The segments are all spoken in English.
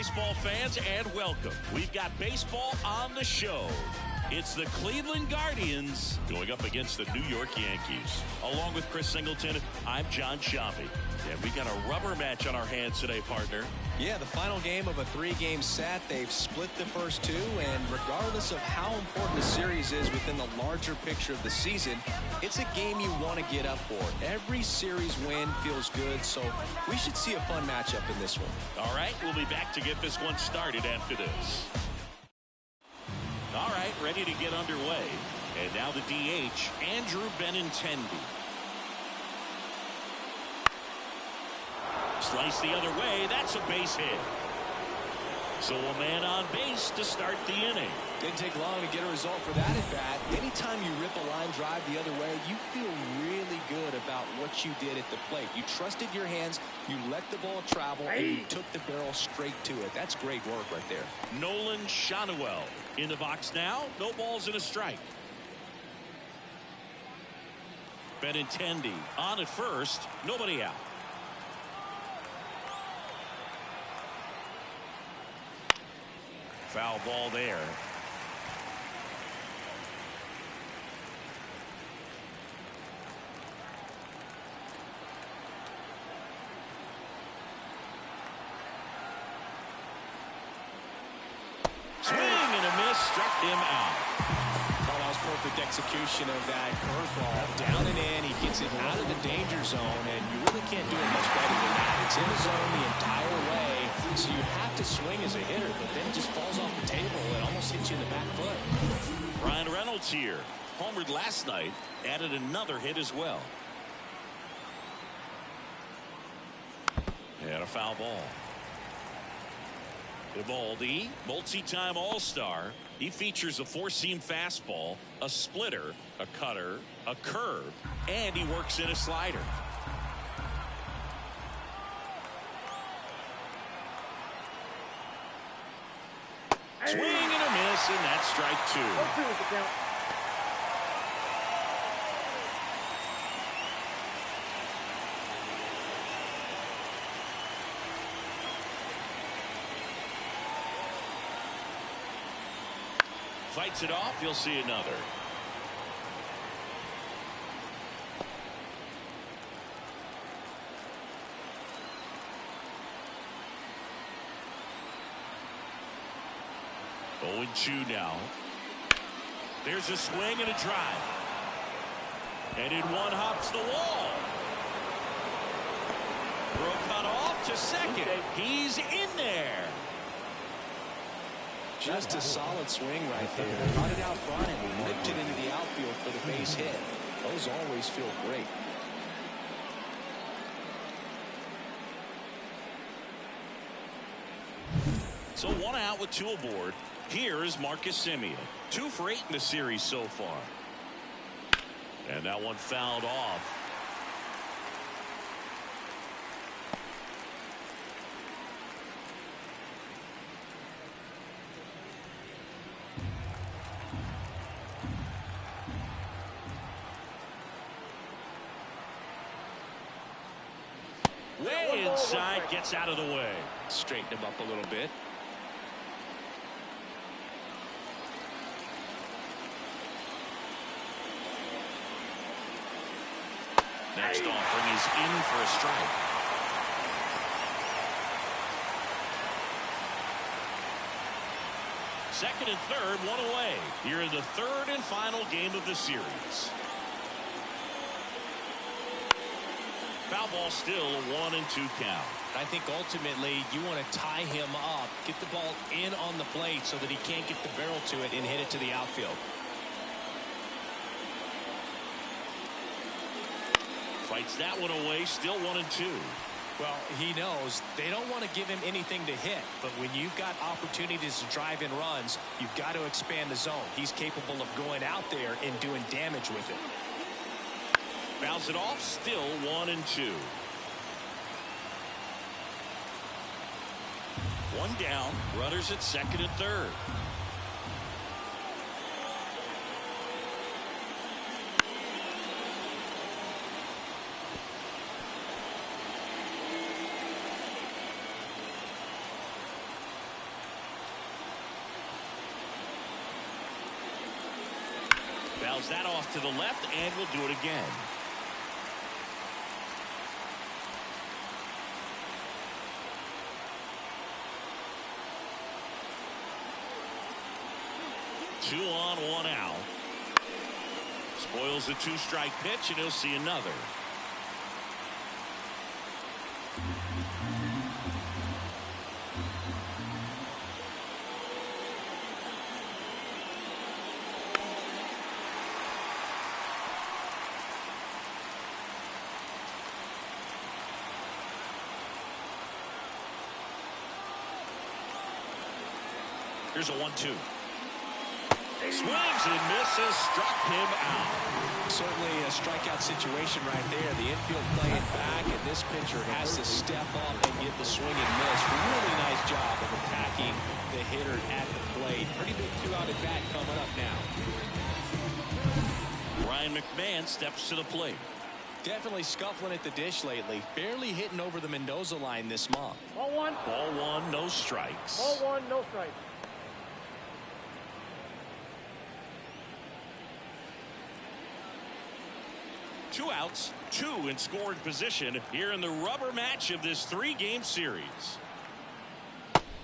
baseball fans, and welcome. We've got baseball on the show. It's the Cleveland Guardians going up against the New York Yankees. Along with Chris Singleton, I'm John Sciambi. And we got a rubber match on our hands today, partner. Yeah, the final game of a 3-game set. They've split the first two, and regardless of how important the series is within the larger picture of the season, it's a game you want to get up for. Every series win feels good, so we should see a fun matchup in this one. All right, we'll be back to get this one started after this. All right, ready to get underway. And now the DH, Andrew Benintendi. Slice the other way. That's a base hit. So a man on base to start the inning. Didn't take long to get a result for that at bat. Anytime you rip a line drive the other way, you feel really good about what you did at the plate. You trusted your hands, you let the ball travel, and you took the barrel straight to it. That's great work right there. Nolan Schanuel in the box now. No balls and a strike. Benintendi on at first. Nobody out. Foul ball there. Swing and a miss, struck him out. Well, that was perfect execution of that curveball. Down and in, he gets it out of the danger zone, and you really can't do it much better than that. It's in the zone the entire way, so you have to swing as a hitter, but then it just falls off the table and almost hits you in the back foot. Ryan Reynolds here. Homered last night, added another hit as well. And a foul ball. Eovaldi, multi-time All-Star. He features a four-seam fastball, a splitter, a cutter, a curve, and he works in a slider. Swing and a miss, and that's strike two. Fights it off. You'll see another. Oh, 0-2 now. There's a swing and a drive. And in one hops the wall. Throw cut off to second. He's in there. Just a solid swing right there. Caught it out front and ripped it into the outfield for the base hit. Those always feel great. So 1 out with 2 aboard. Here is Marcus Semien. 2 for 8 in the series so far. And that one fouled off. Way inside, gets out of the way. Straighten him up a little bit. Next offering is in for a strike. Second and third, 1 away. Here in the third and final game of the series. Foul ball still a 1-2 count. I think ultimately you want to tie him up, get the ball in on the plate so that he can't get the barrel to it and hit it to the outfield. Fights that one away, still 1-2. Well, he knows they don't want to give him anything to hit, but when you've got opportunities to drive in runs, you've got to expand the zone. He's capable of going out there and doing damage with it. Fouls it off, still 1-2. 1 down, runners at second and third. Fouls that off to the left and will do it again. Two on, one out. Spoils a two-strike pitch, and he'll see another. Here's a 1-2. Swings and misses, struck him out. Certainly a strikeout situation right there. The infield playing back, and this pitcher has to step up and get the swing and miss. Really nice job of attacking the hitter at the plate. Pretty big two-out at bat coming up now. Ryan McMahon steps to the plate. Definitely scuffling at the dish lately. Barely hitting over the Mendoza line this month. Ball one. Ball one, no strikes. Ball one, no strikes. Two outs, two in scoring position here in the rubber match of this three-game series.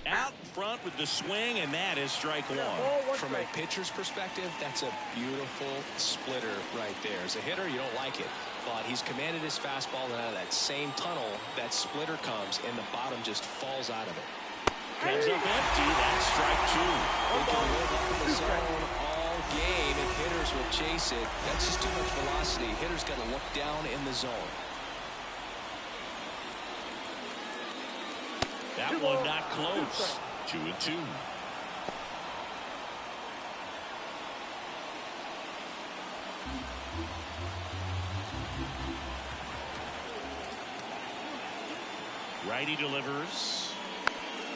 Out in front with the swing, and that is strike one. From a pitcher's perspective, that's a beautiful splitter right there. As a hitter, you don't like it, but he's commanded his fastball, and out of that same tunnel, that splitter comes, and the bottom just falls out of it. Comes up empty. That's strike two. They can live up in the zone all game, and hitters will chase it. That's just too much velocity. Hitters got to look down in the zone. That one not close. 2-2. Righty delivers.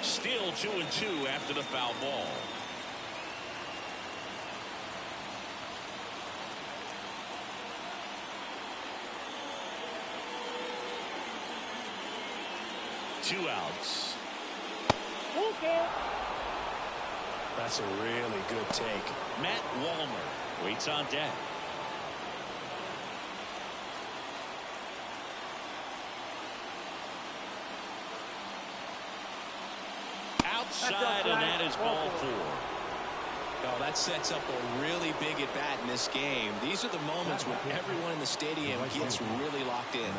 Still 2-2 after the foul ball. Two outs. That's a really good take. Matt Wallner waits on deck. Outside, and that is ball four. No, that sets up a really big at bat in this game. These are the moments when everyone in the stadium gets really locked in.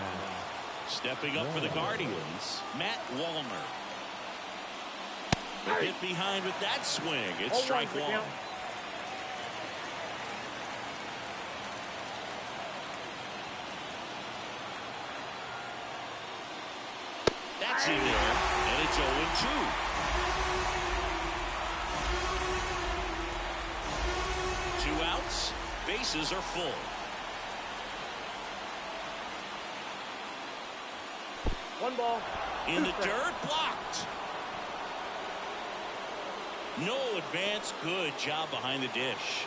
Stepping up for the Guardians, Matt Wallner. A hit behind with that swing. It's strike one. That's in there, and it's 0-2. Two outs, bases are full. One ball. In the dirt, blocked. No advance. Good job behind the dish.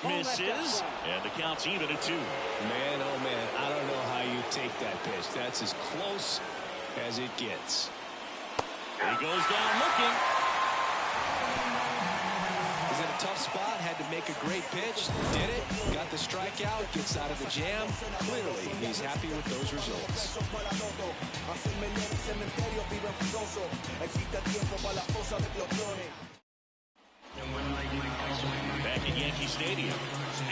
Misses, and the count's even at 2. Man, oh man, I don't know how you take that pitch. That's as close as it gets. He goes down looking. He's in a tough spot, had to make a great pitch, did it, got the strikeout, gets out of the jam. Clearly, he's happy with those results. Back at Yankee Stadium,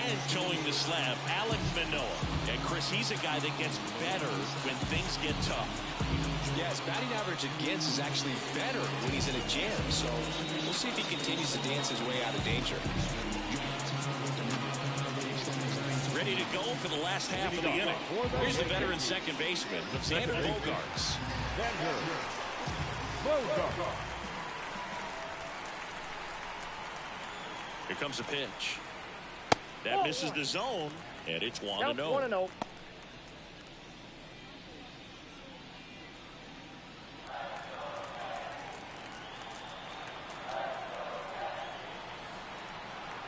and towing the slab, Alek Manoah. And Chris, he's a guy that gets better when things get tough. Yeah, his batting average against is actually better when he's in a jam, so we'll see if he continues to dance his way out of danger. Ready to go for the last half of the inning. Here's the veteran second baseman, Xander Bogaerts. Here comes a pitch. That misses the zone, and it's 1-0. 1-0.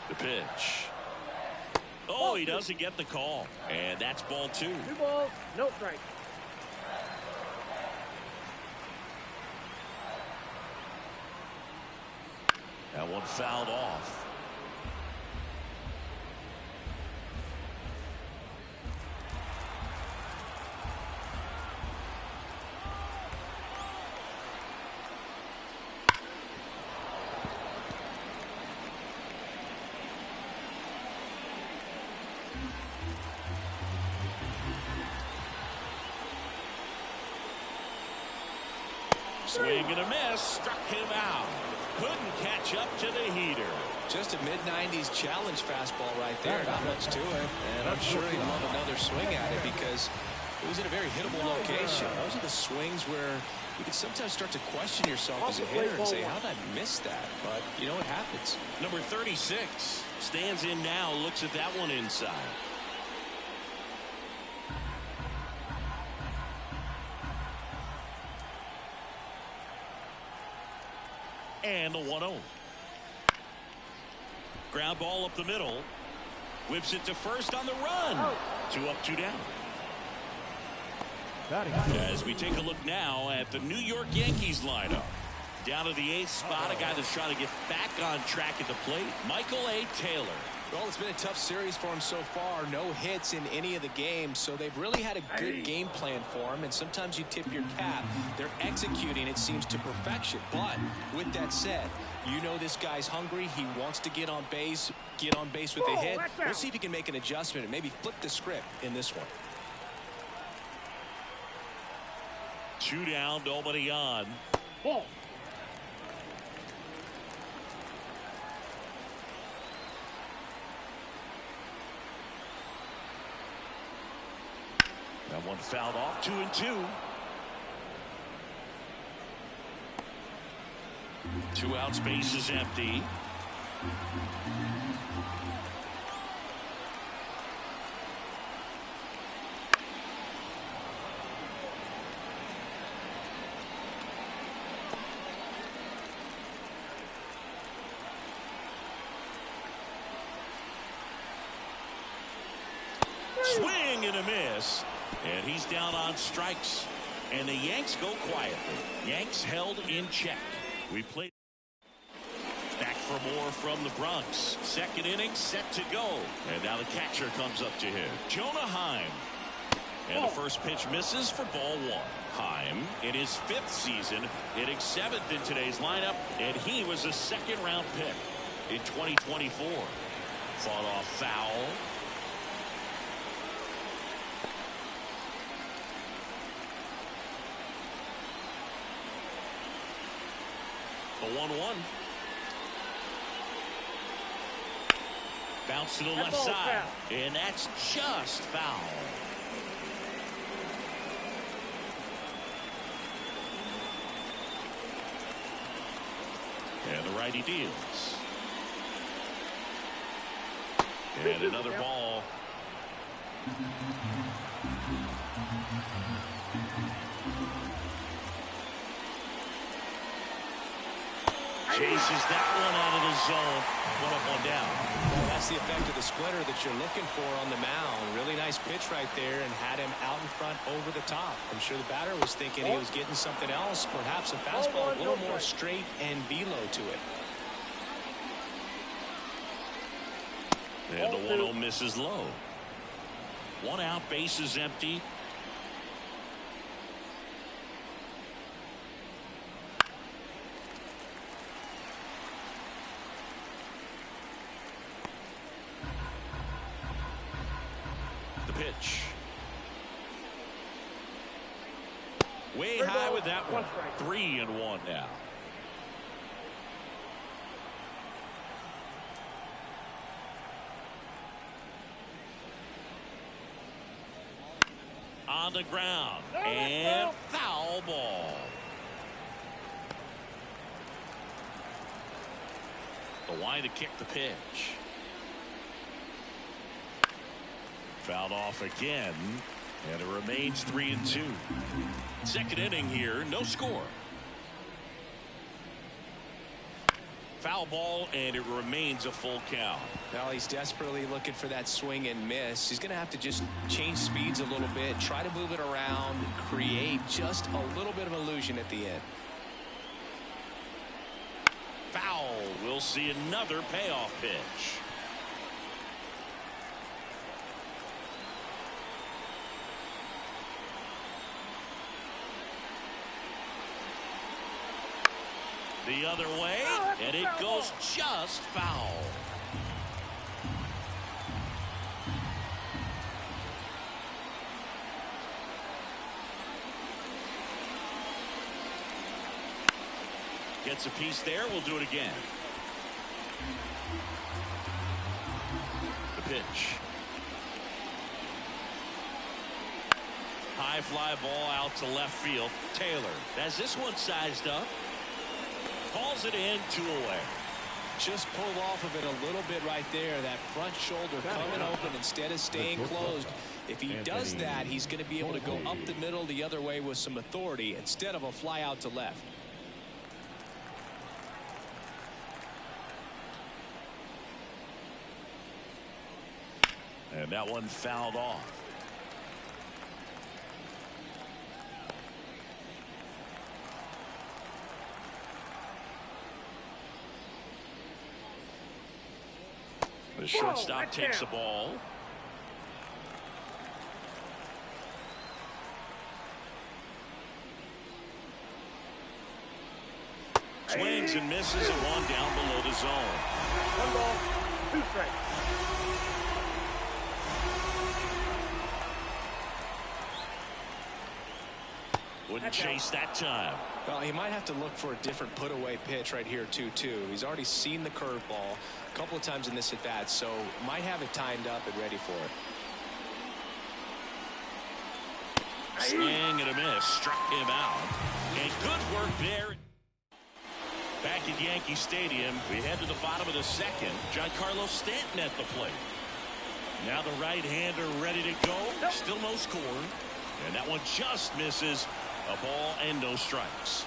The pitch. Oh, he doesn't get the call, and that's ball 2. 2 balls, no strike. That one fouled off. Swing and a miss. Struck him out. Couldn't catch up to the heater. Just a mid-90s challenge fastball right there. Not much to it. And I'm sure he'd love another swing at it because it was in a very hittable location. Those are the swings where you can sometimes start to question yourself as a hitter and say, how did I miss that? But, you know, it happens. Number 36 stands in now, looks at that one inside. And a 1-0. Ground ball up the middle. Whips it to first on the run. 2 up, 2 down. As we take a look now at the New York Yankees lineup. Down to the 8th spot, a guy that's trying to get back on track at the plate, Michael A. Taylor. Well, it's been a tough series for him so far. No hits in any of the games, so they've really had a good game plan for him, and sometimes you tip your cap. They're executing, it seems, to perfection. But with that said, you know this guy's hungry. He wants to get on base with a hit. We'll see if he can make an adjustment and maybe flip the script in this one. 2 down, nobody on. Ball. That one fouled off. 2-2. 2 outs, base is empty. Swing and a miss. And he's down on strikes. And the Yanks go quietly. Yanks held in check. We played back for more from the Bronx. Second inning set to go. And now the catcher comes up to him. Jonah Heim. And the first pitch misses for ball 1. Heim in his 5th season, hitting 7th in today's lineup. And he was a 2nd-round pick in 2024. Fought off foul. The 1-1. Bounce to the left side. And that's just foul. And the righty deals. And another ball. Chases that one out of the zone. 1 up, 1 down. Well, that's the effect of the splitter that you're looking for on the mound. Really nice pitch right there and had him out in front over the top. I'm sure the batter was thinking he was getting something else, perhaps a fastball, a little more straight and velo to it. And the 1-0 misses low. 1 out, base is empty. Pitch. Way high with that one. 3-1 now. On the ground. And foul ball. The line to kick the pitch. Fouled off again, and it remains 3-2. Second inning here, no score. Foul ball, and it remains a full count. Well, he's desperately looking for that swing and miss. He's going to have to just change speeds a little bit, try to move it around, create just a little bit of illusion at the end. Foul. We'll see another payoff pitch. The other way, and it goes just foul. Gets a piece there. We'll do it again. The pitch. High fly ball out to left field. Taylor has this one sized up. Calls it in, 2 away. Just pulled off of it a little bit right there. That front shoulder coming open instead of staying closed. If he does that, he's going to be able to go up the middle the other way with some authority instead of a fly out to left. And that one fouled off. the shortstop takes the ball. Swings and misses and one down below the zone. 1 ball, 2 strikes. Wouldn't chase that time. Well, he might have to look for a different put-away pitch right here, 2-2. He's already seen the curveball a couple of times in this at-bat, so might have it timed up and ready for it. Swing and a miss. Struck him out. And good work there. Back at Yankee Stadium, we head to the bottom of the second. Giancarlo Stanton at the plate. Now the right-hander ready to go. Still no score. And that one just misses. A ball and no strikes.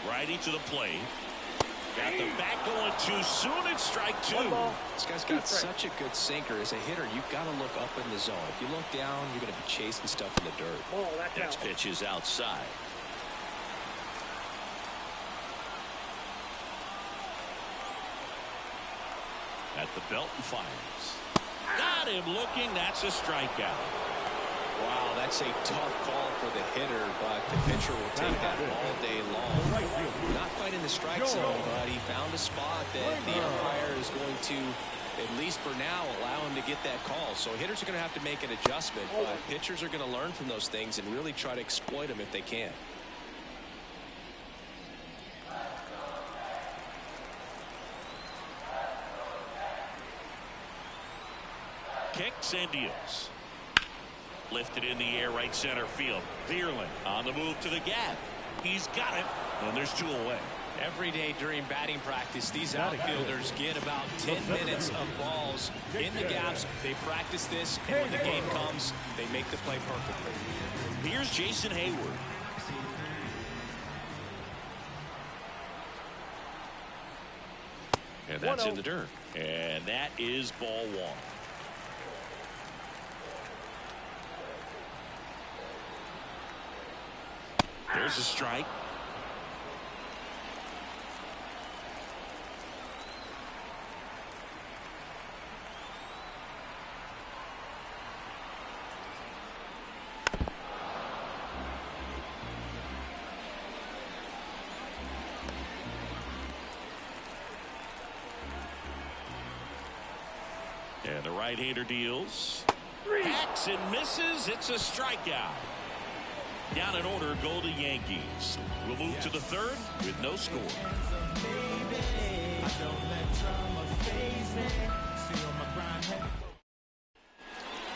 Righty to the plate. Got the bat going too soon. It's strike 2. This guy's got such a good sinker. As a hitter, you've got to look up in the zone. If you look down, you're going to be chasing stuff in the dirt. Next pitch is outside. At the belt and fires. Got him looking. That's a strikeout. Wow, that's a tough call for the hitter, but the pitcher will take that all day long. Not quite in the strike zone, but he found a spot that the umpire is going to, at least for now, allow him to get that call. So hitters are going to have to make an adjustment, but pitchers are going to learn from those things and really try to exploit them if they can. Kicks and deals. Lifted in the air, right center field. Bierlin on the move to the gap. He's got it, and there's 2 away. Every day during batting practice, these outfielders get about 10 minutes of balls in the gaps. They practice this, and when the game comes, they make the play perfectly. Here's Jason Hayward. And that's in the dirt. And that is ball 1. There's a strike. And the right-hander deals. Hacks and misses. It's a strikeout. Down in order go the Yankees. We'll move to the 3rd with no score.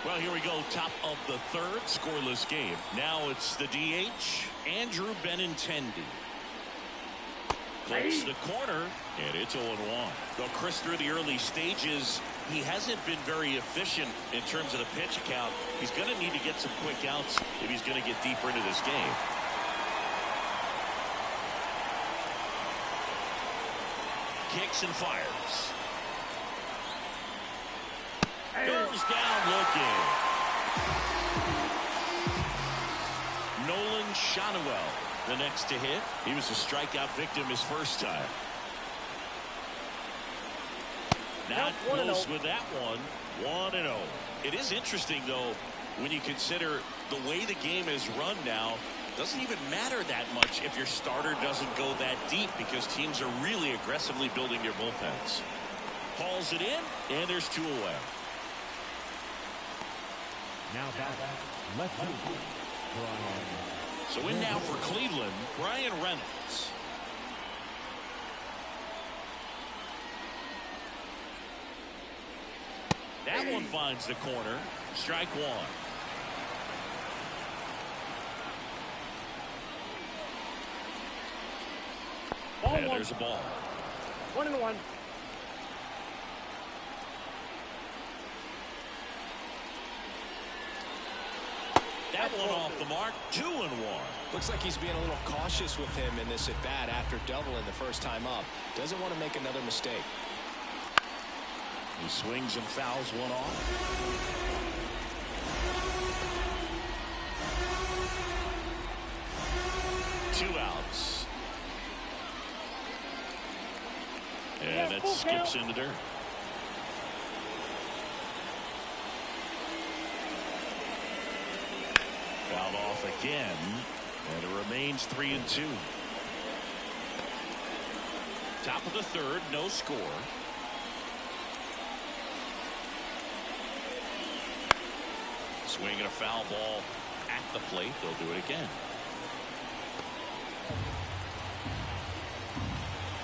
Well, here we go. Top of the 3rd, scoreless game. Now it's the DH, Andrew Benintendi. Close the corner, and it's 0-1. Well, Chris, through the early stages, he hasn't been very efficient in terms of the pitch count. He's going to need to get some quick outs if he's going to get deeper into this game. kicks and fires. Goes down looking. Nolan Shotwell, the next to hit. He was a strikeout victim his first time. Not close with that one. 1-0. It is interesting, though, when you consider the way the game is run now. Doesn't even matter that much if your starter doesn't go that deep, because teams are really aggressively building their bullpens. Hauls it in, and there's 2 away. Now back left field. So in now for Cleveland, Brian Reynolds. That one finds the corner. Strike 1. And there's a ball. 1-1. That one off the mark. 2-1. Looks like he's being a little cautious with him in this at bat after doubling the first time up. Doesn't want to make another mistake. He swings and fouls one off. Two outs. And that skips in the dirt. Fouled off again, and it remains 3-2. Top of the third, no score. Swinging a foul ball at the plate. They'll do it again.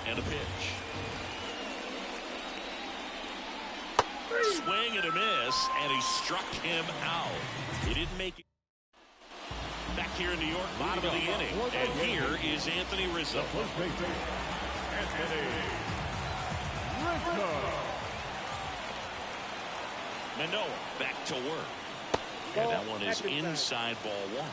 And a pitch. Swing and a miss, and he struck him out. He didn't make it. Back here in New York, bottom of the inning. And here is Anthony Rizzo. Anthony Rizzo. Manoah back to work. And that one is inside ball 1.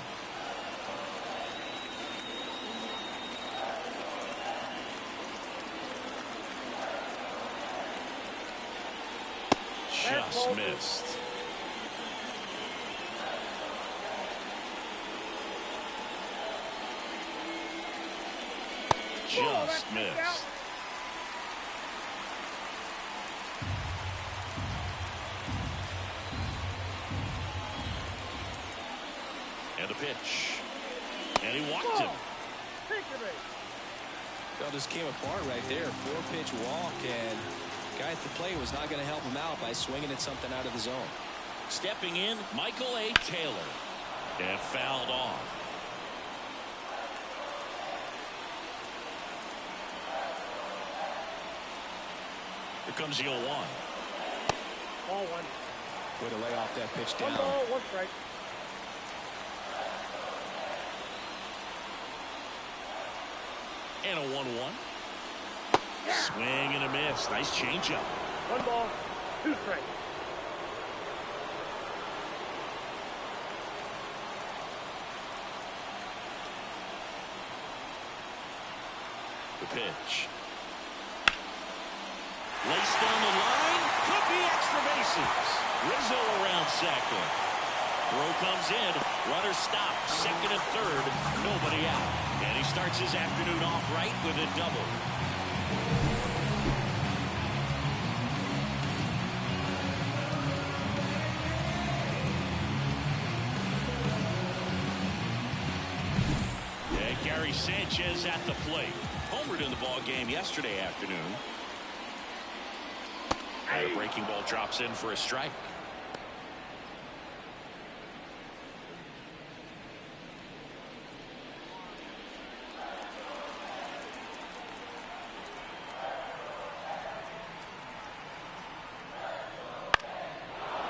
Just missed. Just missed. And a pitch. And he walked him. That just came apart right there. 4-pitch walk, and the guy at the plate was not going to help him out by swinging at something out of the zone. Stepping in, Michael A. Taylor. And fouled off. Here comes the 0-1. Ball 1. Way to lay off that pitch down. 1 ball, 1 strike. And a 1-1. Swing and a miss. Nice changeup. 1 ball, 2 strikes. The pitch. Laced down the line. Could be extra bases. Rizzo around second. Throw comes in. Runner stopped. Second and third. Nobody out. And he starts his afternoon off right with a double. And Gary Sanchez at the plate. Homered in the ball game yesterday afternoon. And a breaking ball drops in for a strike.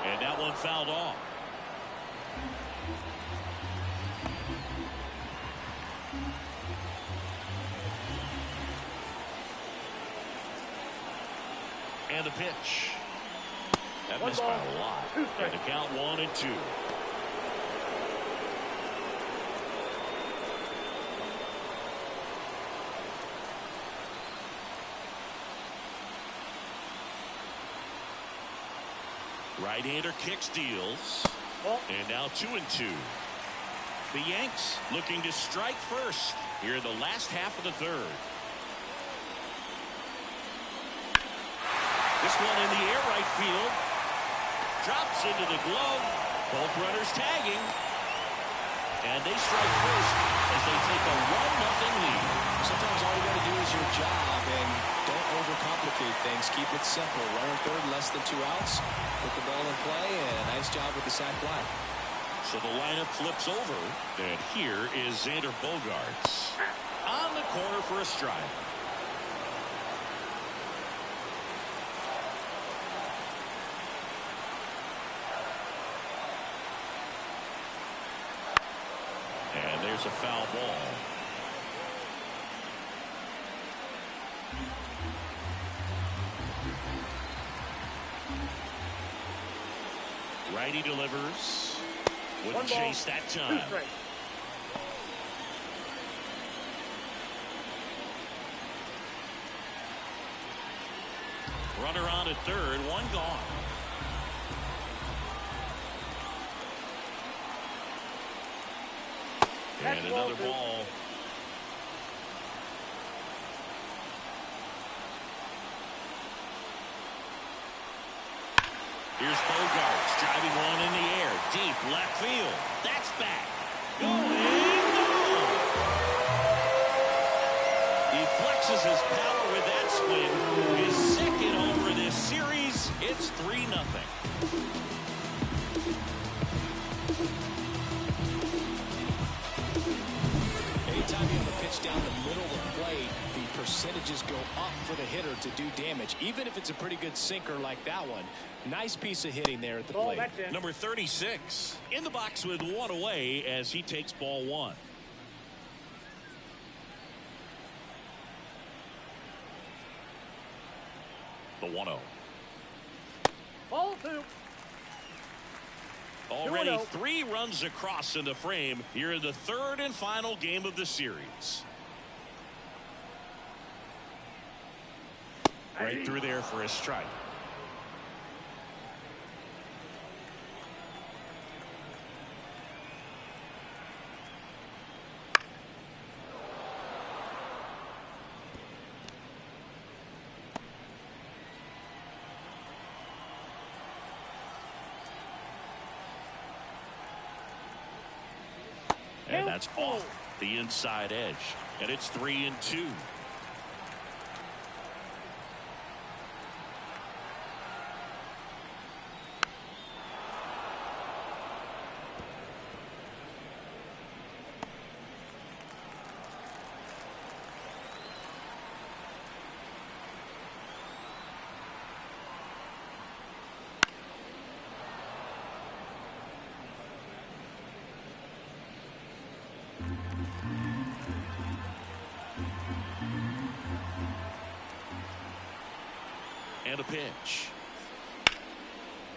And that one fouled off. And the pitch. That 1 missed ball, by a lot. 2 And strikes. the count 1-2. Right-hander kicks, deals. And now 2-2. The Yanks looking to strike first here in the last half of the third. This one in the air, right field. Drops into the glove. Both runners tagging. And they strike first as they take a 1-0 lead. Sometimes all you got to do is your job and don't overcomplicate things. Keep it simple. Runner third, less than 2 outs. Put the ball in play, and a nice job with the sac fly. So the lineup flips over, and here is Xander Bogaerts on the corner for a strike. And there's a foul ball. Righty delivers. Wouldn't chase that time. Runner on at third, 1 gone. And another ball. Here's Bogaerts driving one in the air. Deep left field. That's back. Going gone. He flexes his power with that swing. His second homer this series. It's 3-0. Anytime you have a pitch down the middle of the plate, the percentages go up for the hitter to do damage, even if it's a pretty good sinker like that one. Nice piece of hitting there at the plate. Number 36 in the box with 1 away as he takes ball 1. The 1-0. Ball 2. Already 3 runs across in the frame here in the third and final game of the series. Right through there for a strike. And that's off the inside edge. And it's 3-2. And a pitch.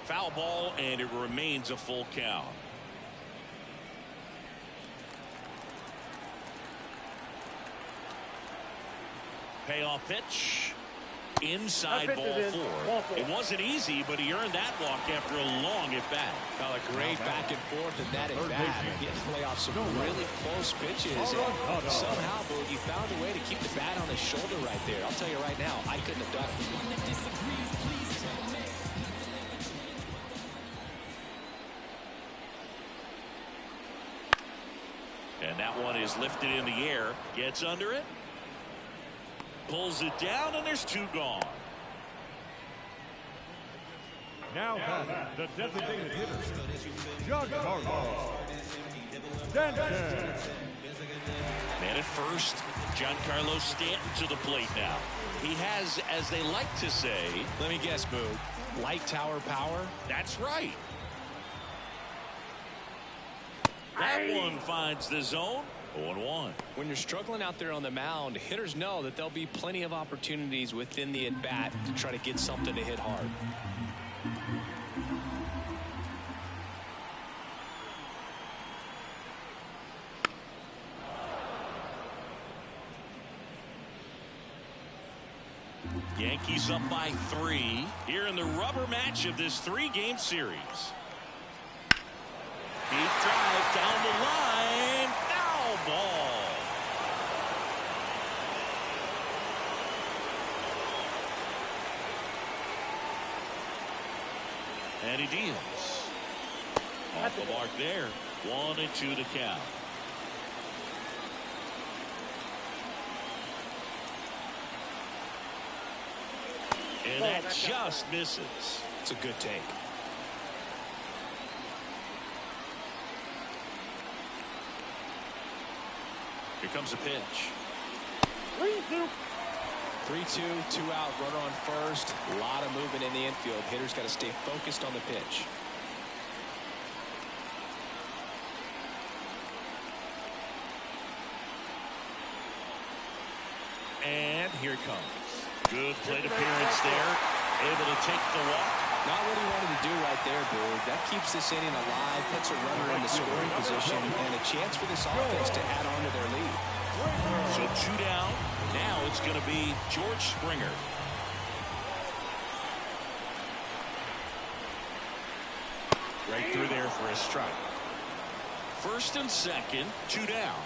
Foul ball, and it remains a full count. Payoff pitch. Inside ball 4. It wasn't easy, but he earned that walk after a long at-bat. Well, a great back and forth in that at-bat. He had to play off some really close pitches. And somehow, Boog, he found a way to keep the bat on his shoulder right there. I'll tell you right now, I couldn't have done it. And that one is lifted in the air. Gets under it. Pulls it down, and there's 2 gone. Now the designated hitter, Giancarlo Stanton. Man at first, Giancarlo Stanton to the plate now. He has, as they like to say... Let me guess, Boog. Light tower power? That's right. That one finds the zone. 0-1. When you're struggling out there on the mound, hitters know that there'll be plenty of opportunities within the at-bat to try to get something to hit hard. Yankees up by 3 here in the rubber match of this 3-game series. Deep drive down the line. Foul ball. And he deals. Off the mark there. 1-2 to count. And that just misses. It's a good take. Here comes a pitch. 3-2. 3-2, 2 out, runner on first. A lot of movement in the infield. Hitter's got to stay focused on the pitch. And here it comes. Good plate appearance there. Able to take the walk. Not what he wanted to do right there, Boog. That keeps this inning alive, puts a runner in the scoring position, and a chance for this offense to add on to their lead. So 2 down. Now it's going to be George Springer. Right through there for a strike. First and second, 2 down.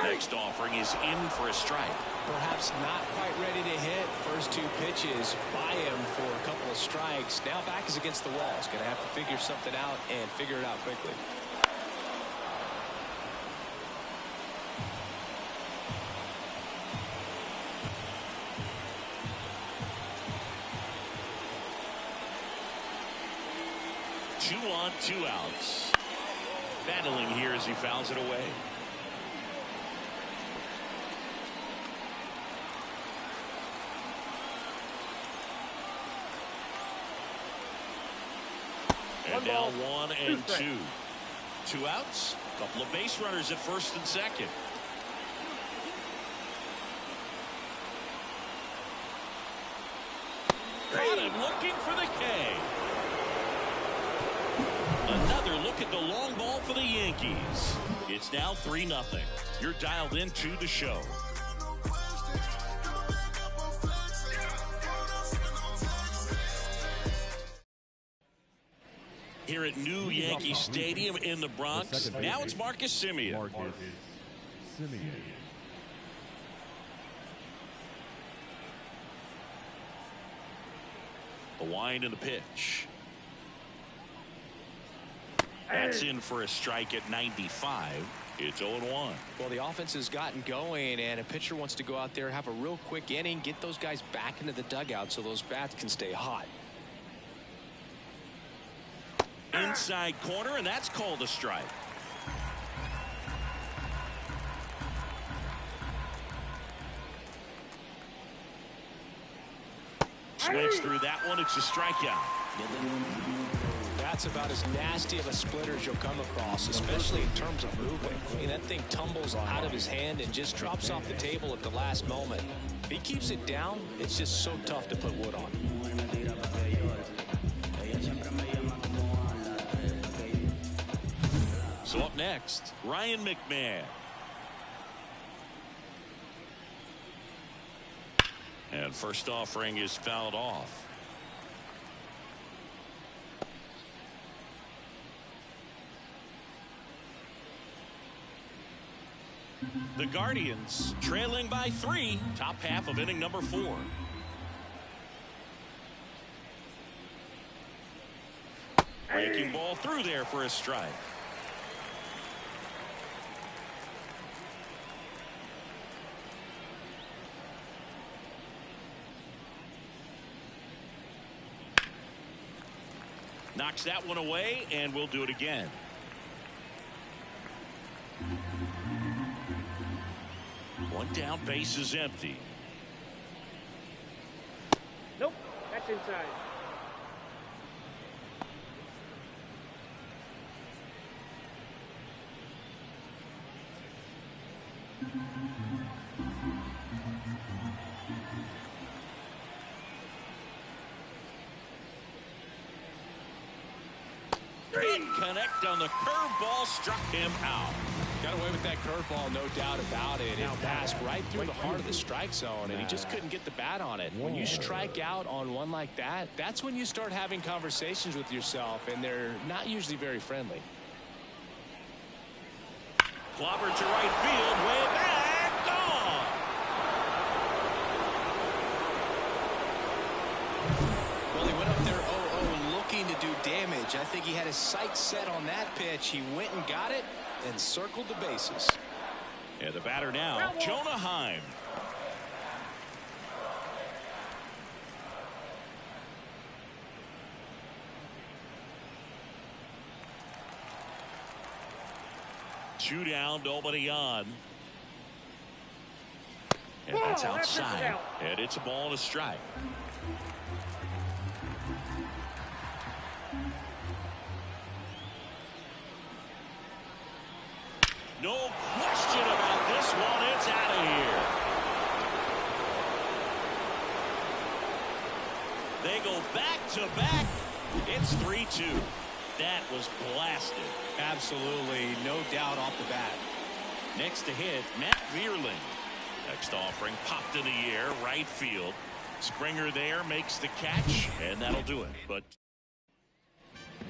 Next offering is in for a strike. Perhaps not quite ready to hit. First 2 pitches by him for a couple of strikes. Now back is against the wall. He's going to have to figure something out and figure it out quickly. Two on, 2 outs. Battling here as he fouls it away. And now 1 and 2. 2 outs. Couple of base runners at first and second. Got him looking for the K. Another look at the long ball for the Yankees. It's now 3-0. You're dialed into the show. Here at New Yankee Stadium in the Bronx. Now it's Marcus Semien. Marcus Semien. The wind and the pitch. That's in for a strike at 95. It's 0-1. Well, the offense has gotten going, and a pitcher wants to go out there, have a real quick inning, get those guys back into the dugout so those bats can stay hot. Inside corner, and that's called a strike. Swings through that one. It's a strikeout. That's about as nasty of a splitter as you'll come across, especially in terms of movement. I mean, that thing tumbles out of his hand and just drops off the table at the last moment. If he keeps it down, it's just so tough to put wood on. So up next, Ryan McMahon. And first offering is fouled off. The Guardians trailing by 3, top half of inning number 4. Breaking ball through there for a strike. Knocks that one away, and we'll do it again. One down, base is empty. Nope, that's inside. Didn't connect on the curveball, struck him out. Got away with that curveball, no doubt about it. It passed right through the heart of the strike zone, and he just couldn't get the bat on it. When you strike out on one like that, that's when you start having conversations with yourself, and they're not usually very friendly. Clobber to right field, way back, gone. Well, he went up there 0-0 looking to do damage. I think he had his sights set on that pitch. He went and got it and circled the bases. And the batter now, Jonah Heim. Two down, nobody on. And that's outside. And it's a ball and a strike. No question about this one. It's out of here. They go back to back. It's 3-2. That was blasted. Absolutely, no doubt off the bat. Next to hit, Matt Vierling. Next offering, popped in the air, right field. Springer there makes the catch, and that'll do it. But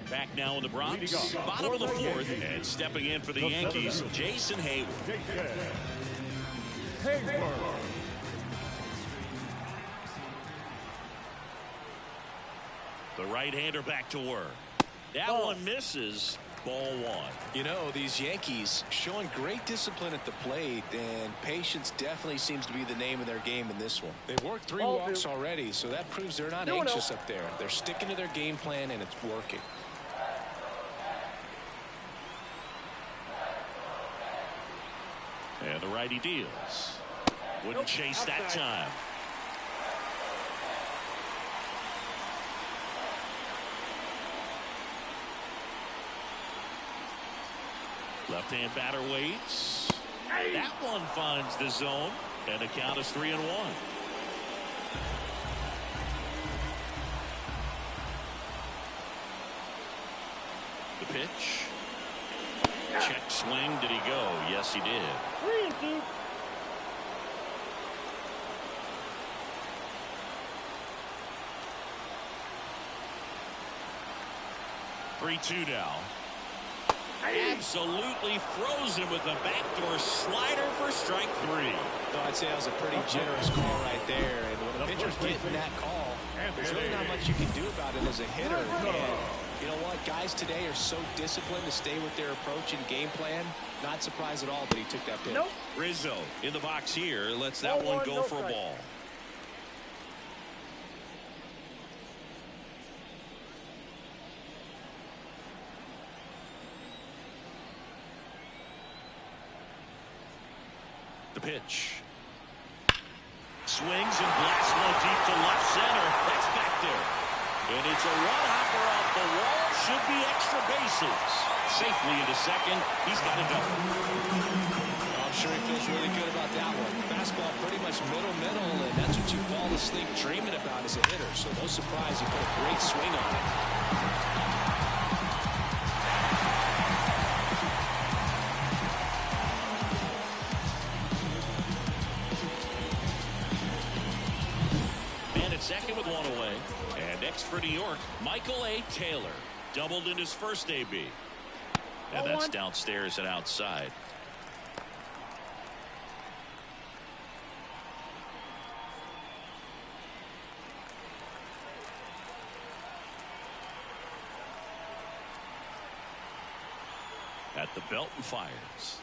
back now in the Bronx, bottom of the fourth, and stepping in for the Yankees, Jason Hayward. The right-hander back to work. That one misses. Ball one. You know, these Yankees showing great discipline at the plate, and patience definitely seems to be the name of their game in this one. They've worked 3 walks already, so that proves they're not anxious up there. They're sticking to their game plan, and it's working. And the righty deals. Wouldn't chase that time. Left-hand batter waits. That one finds the zone, and the count is 3-1. The pitch. Check swing. Did he go? Yes, he did. 3-2. 3-2 now. Absolutely frozen with a backdoor slider for strike 3. So I'd say that was a pretty generous call right there. And when a pitcher's getting that call, there's really not much you can do about it as a hitter. And you know what? Guys today are so disciplined to stay with their approach and game plan. Not surprised at all that he took that pitch. Rizzo in the box here. Lets that one go for a ball. The pitch. Swings and blasts one deep to left center. That's back there. And it's a one-hopper off the wall. Should be extra bases. Safely into second. He's got a double. I'm sure he feels really good about that one. Fastball pretty much middle, and that's what you fall asleep dreaming about as a hitter. So no surprise he put a great swing on it. Second with one away. And next for New York, Michael A. Taylor. Doubled in his first AB. And that's downstairs and outside. At the belt and fires.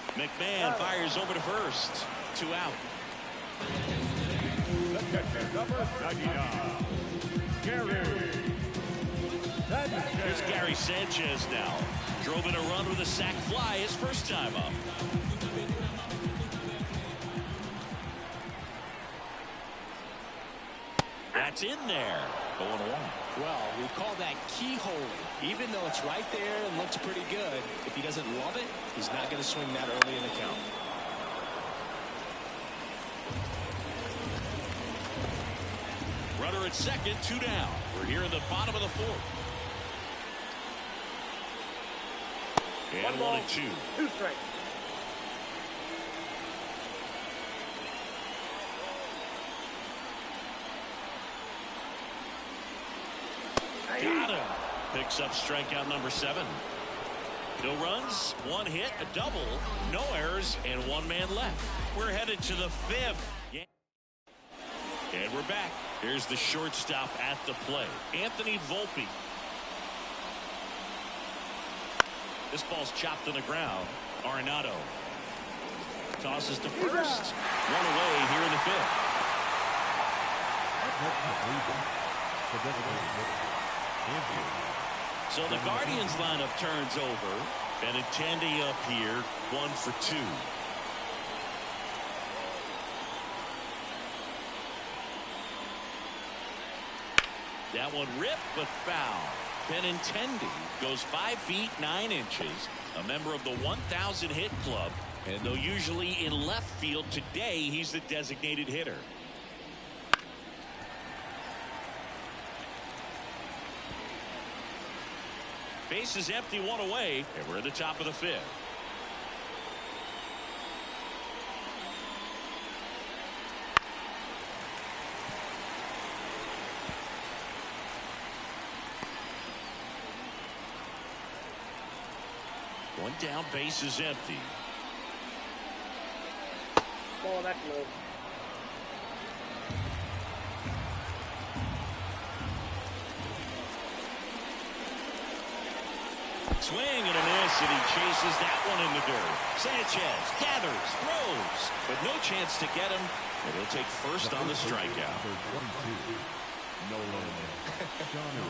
McMahon fires over to first. 2 out. The catcher, number 99, Gary. Here's Gary Sanchez now. Drove in a run with a sac fly his first time up. That's in there. 0-1. Well, we call that keyhole. Even though it's right there and looks pretty good, if he doesn't love it, he's not going to swing that early in the count. Runner at second, 2 down. We're here in the bottom of the fourth. And 1 and 2. 2 strikes. Got him. Picks up strikeout number 7. No runs, 1 hit, a double, no errors, and 1 man left. We're headed to the 5th. And we're back. Here's the shortstop at the plate, Anthony Volpe. This ball's chopped on the ground. Arenado tosses to first. 1 away here in the 5th. So the Guardians lineup turns over. Benintendi up here, 1 for 2. That one ripped but foul. Benintendi goes 5 feet 9 inches, a member of the 1,000 hit club, and though usually in left field, today he's the designated hitter. Base is empty, 1 away, and we're at the top of the 5th. One down, base is empty. Oh, that's low. Swing and a miss, and he chases that one in the dirt. Sanchez gathers, throws, but no chance to get him, and he'll take first on the strikeout.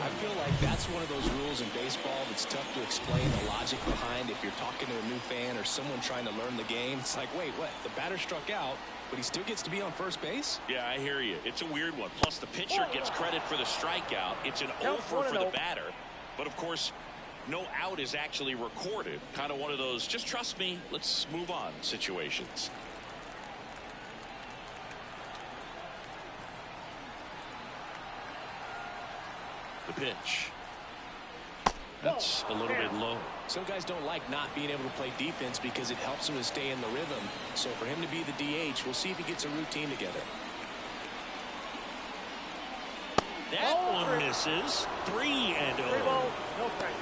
I feel like that's one of those rules in baseball that's tough to explain the logic behind. If you're talking to a new fan or someone trying to learn the game, it's like, wait, what? The batter struck out, but he still gets to be on first base? Yeah, I hear you. It's a weird one. Plus, the pitcher gets credit for the strikeout. It's an over for the batter. But, of course, no out is actually recorded. Kind of one of those, just trust me, let's move on situations. The pitch. That's a little bit low. Some guys don't like not being able to play defense because it helps them to stay in the rhythm. So for him to be the DH, we'll see if he gets a routine together. That one misses. 3-0. 3 balls, no strikes.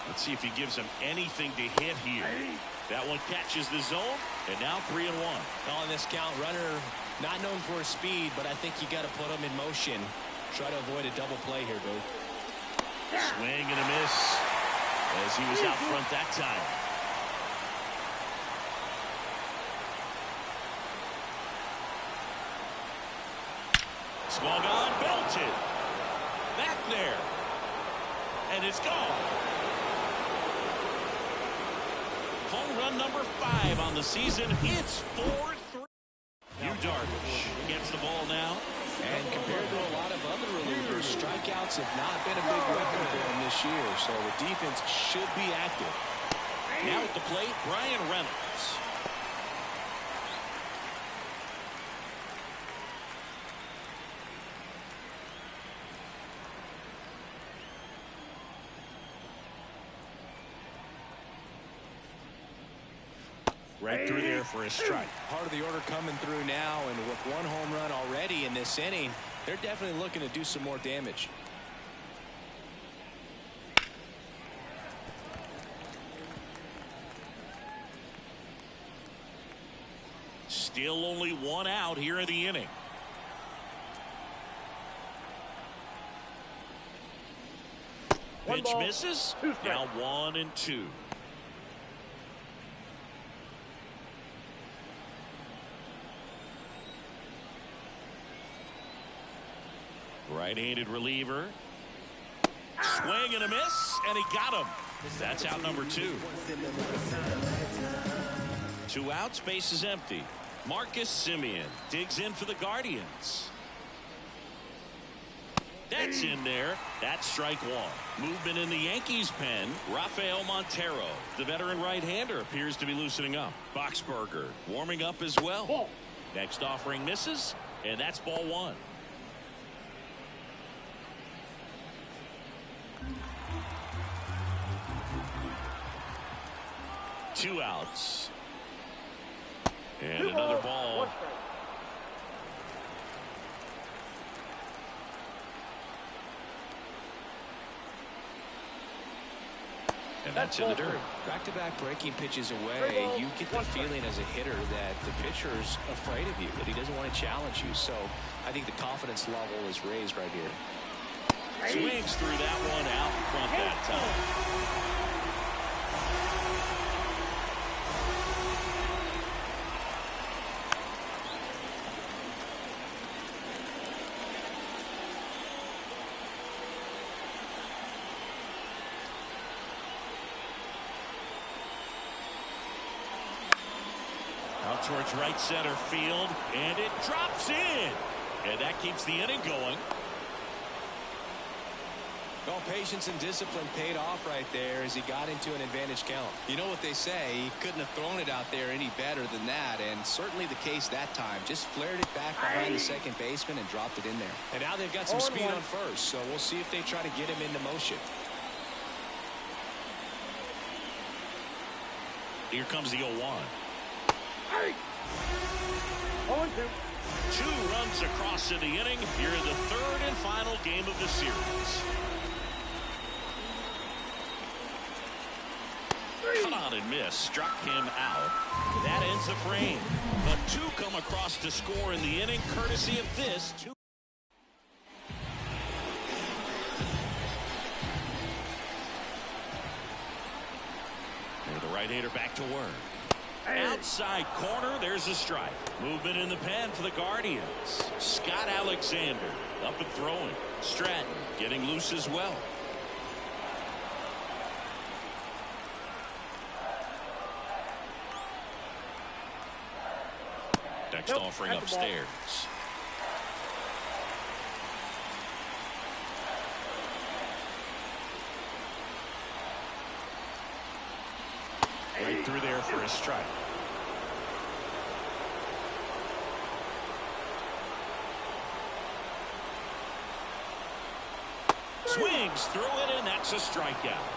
Let's see if he gives him anything to hit here. That one catches the zone, and now 3-1. On this count, runner not known for his speed, but I think you got to put him in motion. Try to avoid a double play here, dude. Swing and a miss as he was out front that time. Swung on, belted. Back there. And it's gone. Home run number 5 on the season. It's 4-3. Yu Darvish gets the ball now. And compared to a lot of other relievers, strikeouts have not been a big weapon for him this year. So the defense should be active. Now at the plate, Brian Reynolds. Right through there for a strike. Part of the order coming through now, and with 1 home run already in this inning, they're definitely looking to do some more damage. Still only 1 out here in the inning. Pitch misses. Now 1-2. Right-handed reliever. Swing and a miss, and he got him. That's out number 2. 2 outs, base is empty. Marcus Semien digs in for the Guardians. That's in there. That's strike one. Movement in the Yankees pen. Rafael Montero, the veteran right-hander, appears to be loosening up. Boxberger warming up as well. Ball. Next offering misses, and that's ball one. Two outs. And another ball. One strike. And that's in the dirt. Back-to-back breaking pitches away, you get the feeling as a hitter that the pitcher's afraid of you, that he doesn't want to challenge you. So I think the confidence level is raised right here. Swings through that one out in front that time. Out towards right center field, and it drops in. And that keeps the inning going. Well, patience and discipline paid off right there as he got into an advantage count. You know what they say, he couldn't have thrown it out there any better than that, and certainly the case that time. Just flared it back behind the second baseman and dropped it in there. And now they've got some speed on first, so we'll see if they try to get him into motion. Here comes the 0-1. 0-2. 2 runs across in the inning. Here in the third and final game of the series. Cut on and miss. Struck him out. That ends the frame. But 2 come across to score in the inning, courtesy of this 2. And the right-hander back to work. Outside corner, there's a strike. Movement in the pen for the Guardians. Scott Alexander up and throwing. Stratton getting loose as well. Next offering upstairs. Right through there for a strike. Swings through it, and that's a strikeout.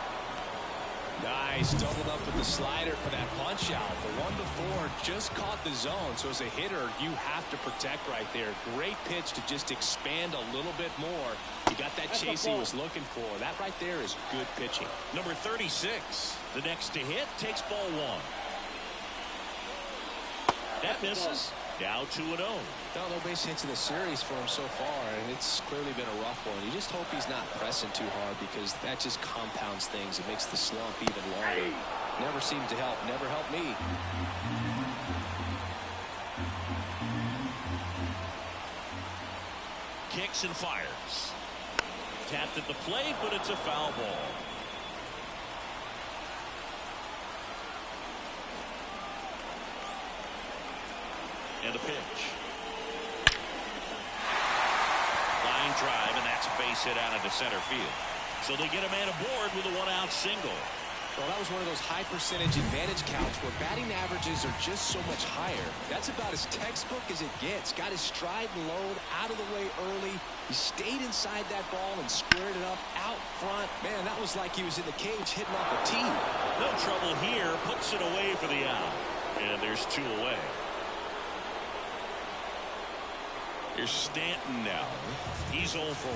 Nice, doubled up with the slider for that punch out. The one before just caught the zone, so as a hitter, you have to protect right there. Great pitch to just expand a little bit more. He got that chase he was looking for. That right there is good pitching. Number 36, the next to hit, takes ball 1. That misses. Now 2-0. No base hits in the series for him so far, and it's clearly been a rough one. You just hope he's not pressing too hard because that just compounds things. It makes the slump even longer. Never seems to help. Never helped me. Kicks and fires. Tapped at the plate, but it's a foul ball. And a pitch. Line drive, and that's a base hit out into center field. So they get a man aboard with a 1-out single. Well, that was one of those high percentage advantage counts where batting averages are just so much higher. That's about as textbook as it gets. Got his stride and load out of the way early. He stayed inside that ball and squared it up out front. Man, that was like he was in the cage hitting off a tee. No trouble here. Puts it away for the out. And there's 2 away. Here's Stanton now. He's 0 for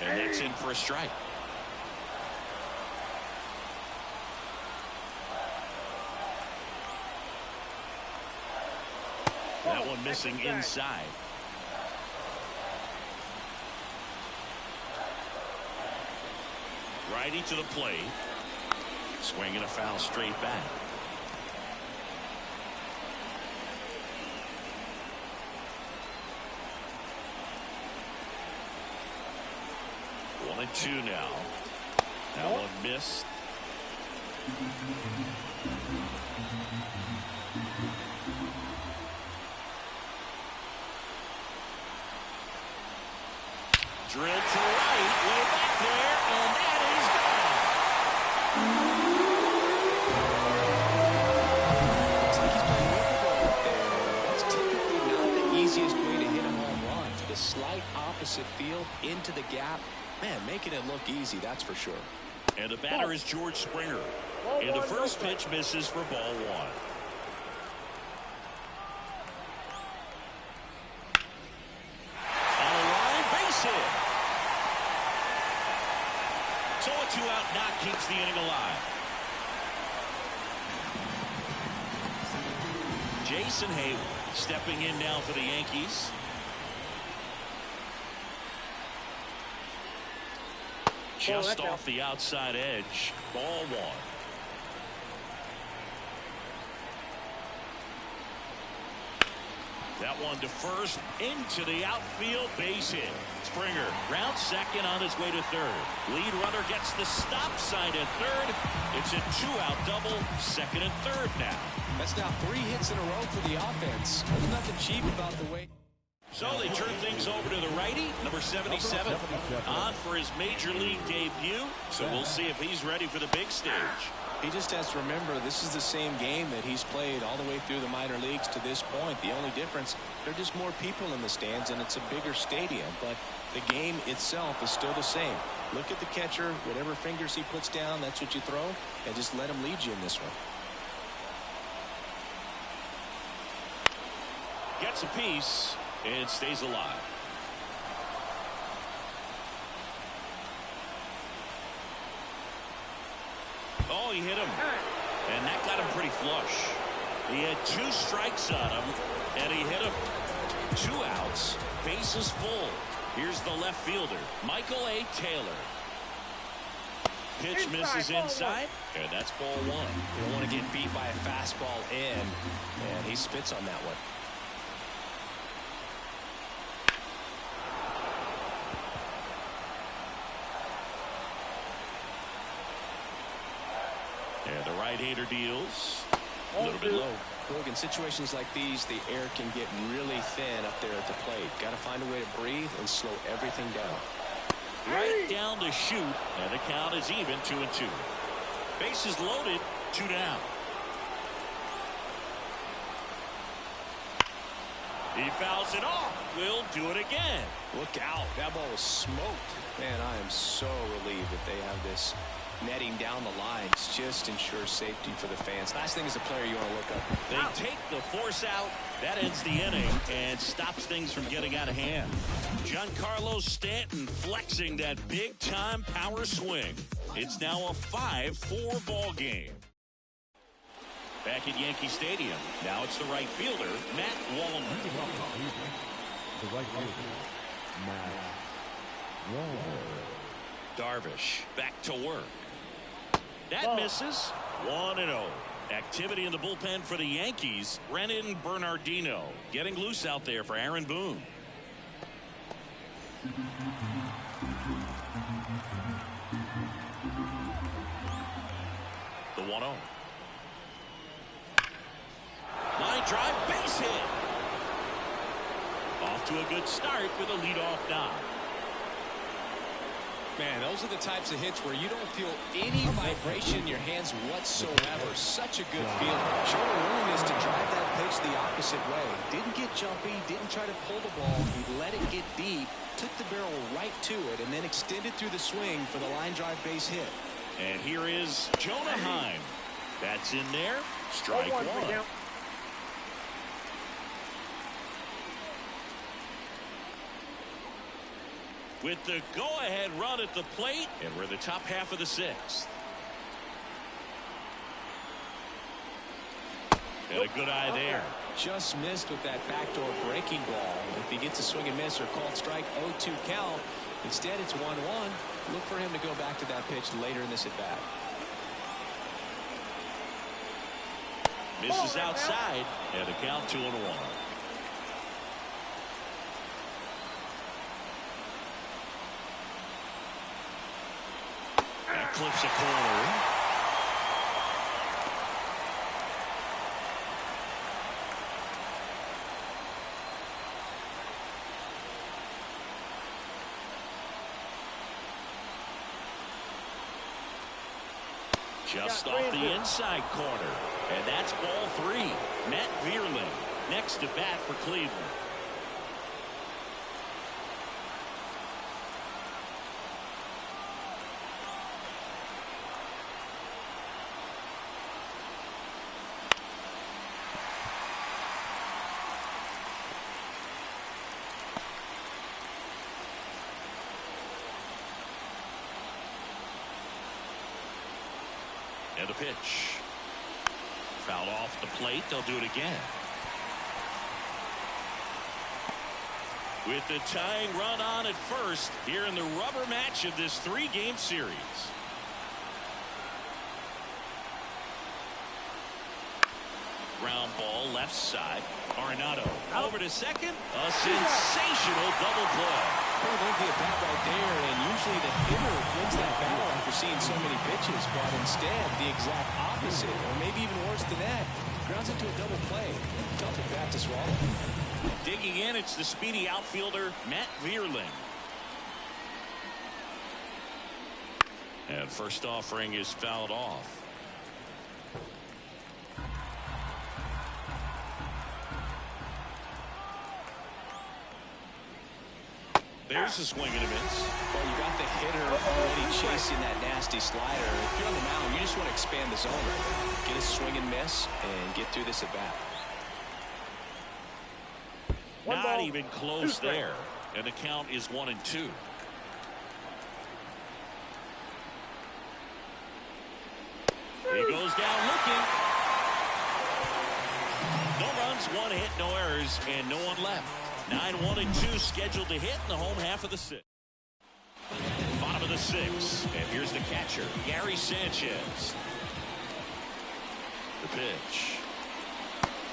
1. And that's in for a strike. That one missing inside. Righty to the plate. Swinging a foul straight back. One and 2 now. That one missed. Drilled to right, way back there, and that is gone. Looks like he's playing with the ball up there. That's typically not the easiest way to hit a home run. To the slight opposite field, into the gap. Man, making it look easy, that's for sure. And the batter is George Springer. And the first pitch misses for ball one. On a line, base hit. So a two-out knock keeps the inning alive. Jason Hayward stepping in now for the Yankees. Just off the outside edge. Ball one. That one to first, into the outfield, base hit. Springer rounds second on his way to third. Lead runner gets the stop sign at third. It's a two-out double, second and third now. That's now 3 hits in a row for the offense. There's nothing cheap about the way. So they turn things over to the righty, number 77, on for his major league debut. So we'll see if he's ready for the big stage. He just has to remember this is the same game that he's played all the way through the minor leagues to this point. The only difference, there are just more people in the stands and it's a bigger stadium, but the game itself is still the same. Look at the catcher, whatever fingers he puts down, that's what you throw, and just let him lead you in this one. Gets a piece and stays alive. Oh, he hit him. And that got him pretty flush. He had 2 strikes on him, and he hit him. 2 outs, bases full. Here's the left fielder, Michael A. Taylor. Pitch misses inside, and that's ball one. You don't want to get beat by a fastball in, and he spits on that one. And the right-hander deals a little bit low. Look, in situations like these, the air can get really thin up there at the plate. Got to find a way to breathe and slow everything down. Right down to shoot, and the count is even, 2-2. Bases loaded, 2 down. He fouls it off. Will do it again. Look out. That ball was smoked. Man, I am so relieved that they have this netting down the lines. Just ensures safety for the fans. Last thing as a player you want to look up. They take the force out. That ends the inning and stops things from getting out of hand. Giancarlo Stanton flexing that big-time power swing. It's now a 5-4 ball game. Back at Yankee Stadium. Now it's the right fielder, Matt Wallner. The right fielder, Matt Wallner. Darvish back to work. That misses. 1-0. Activity in the bullpen for the Yankees. Brennan Bernardino getting loose out there for Aaron Boone. The 1-0. Line drive, base hit. Off to a good start with a leadoff knock. Man, those are the types of hits where you don't feel any vibration in your hands whatsoever. Such a good feeling. Showing a willingness to drive that pitch the opposite way. Didn't get jumpy, didn't try to pull the ball. He let it get deep, took the barrel right to it, and then extended through the swing for the line drive base hit. And here is Jonah Heim. That's in there. Strike one. With the go-ahead run at the plate, and we're in the top half of the 6th. And a good eye there. Just missed with that backdoor breaking ball. If he gets a swing and miss or called strike, 0-2 count. Instead, it's 1-1. Look for him to go back to that pitch later in this at-bat. Misses outside, and the count 2-1. That clips a corner. Just off the inside corner. And that's ball 3. Matt Vierling next to bat for Cleveland. And a pitch. Fouled off the plate. They'll do it again. With the tying run on at first here in the rubber match of this 3-game series. Ground ball left side. Arenado over to second. A sensational double play. Pretty lengthy at bat right there, and usually the hitter wins that battle after seeing so many pitches, but instead the exact opposite, or maybe even worse than that, grounds into a double play. Tough at bat to swallow. Digging in, it's the speedy outfielder Matt Vierling. And first offering is fouled off. There's a swing and a miss. Well, you got the hitter already chasing that nasty slider. If you're on the mound, you just want to expand the zone right there. Get a swing and miss and get through this at bat. Not even close there. And the count is 1-2. He goes down looking. No runs, 1 hit, no errors, and no one left. 9-1-2 scheduled to hit in the home half of the 6th. Bottom of the 6th, and here's the catcher, Gary Sanchez. The pitch.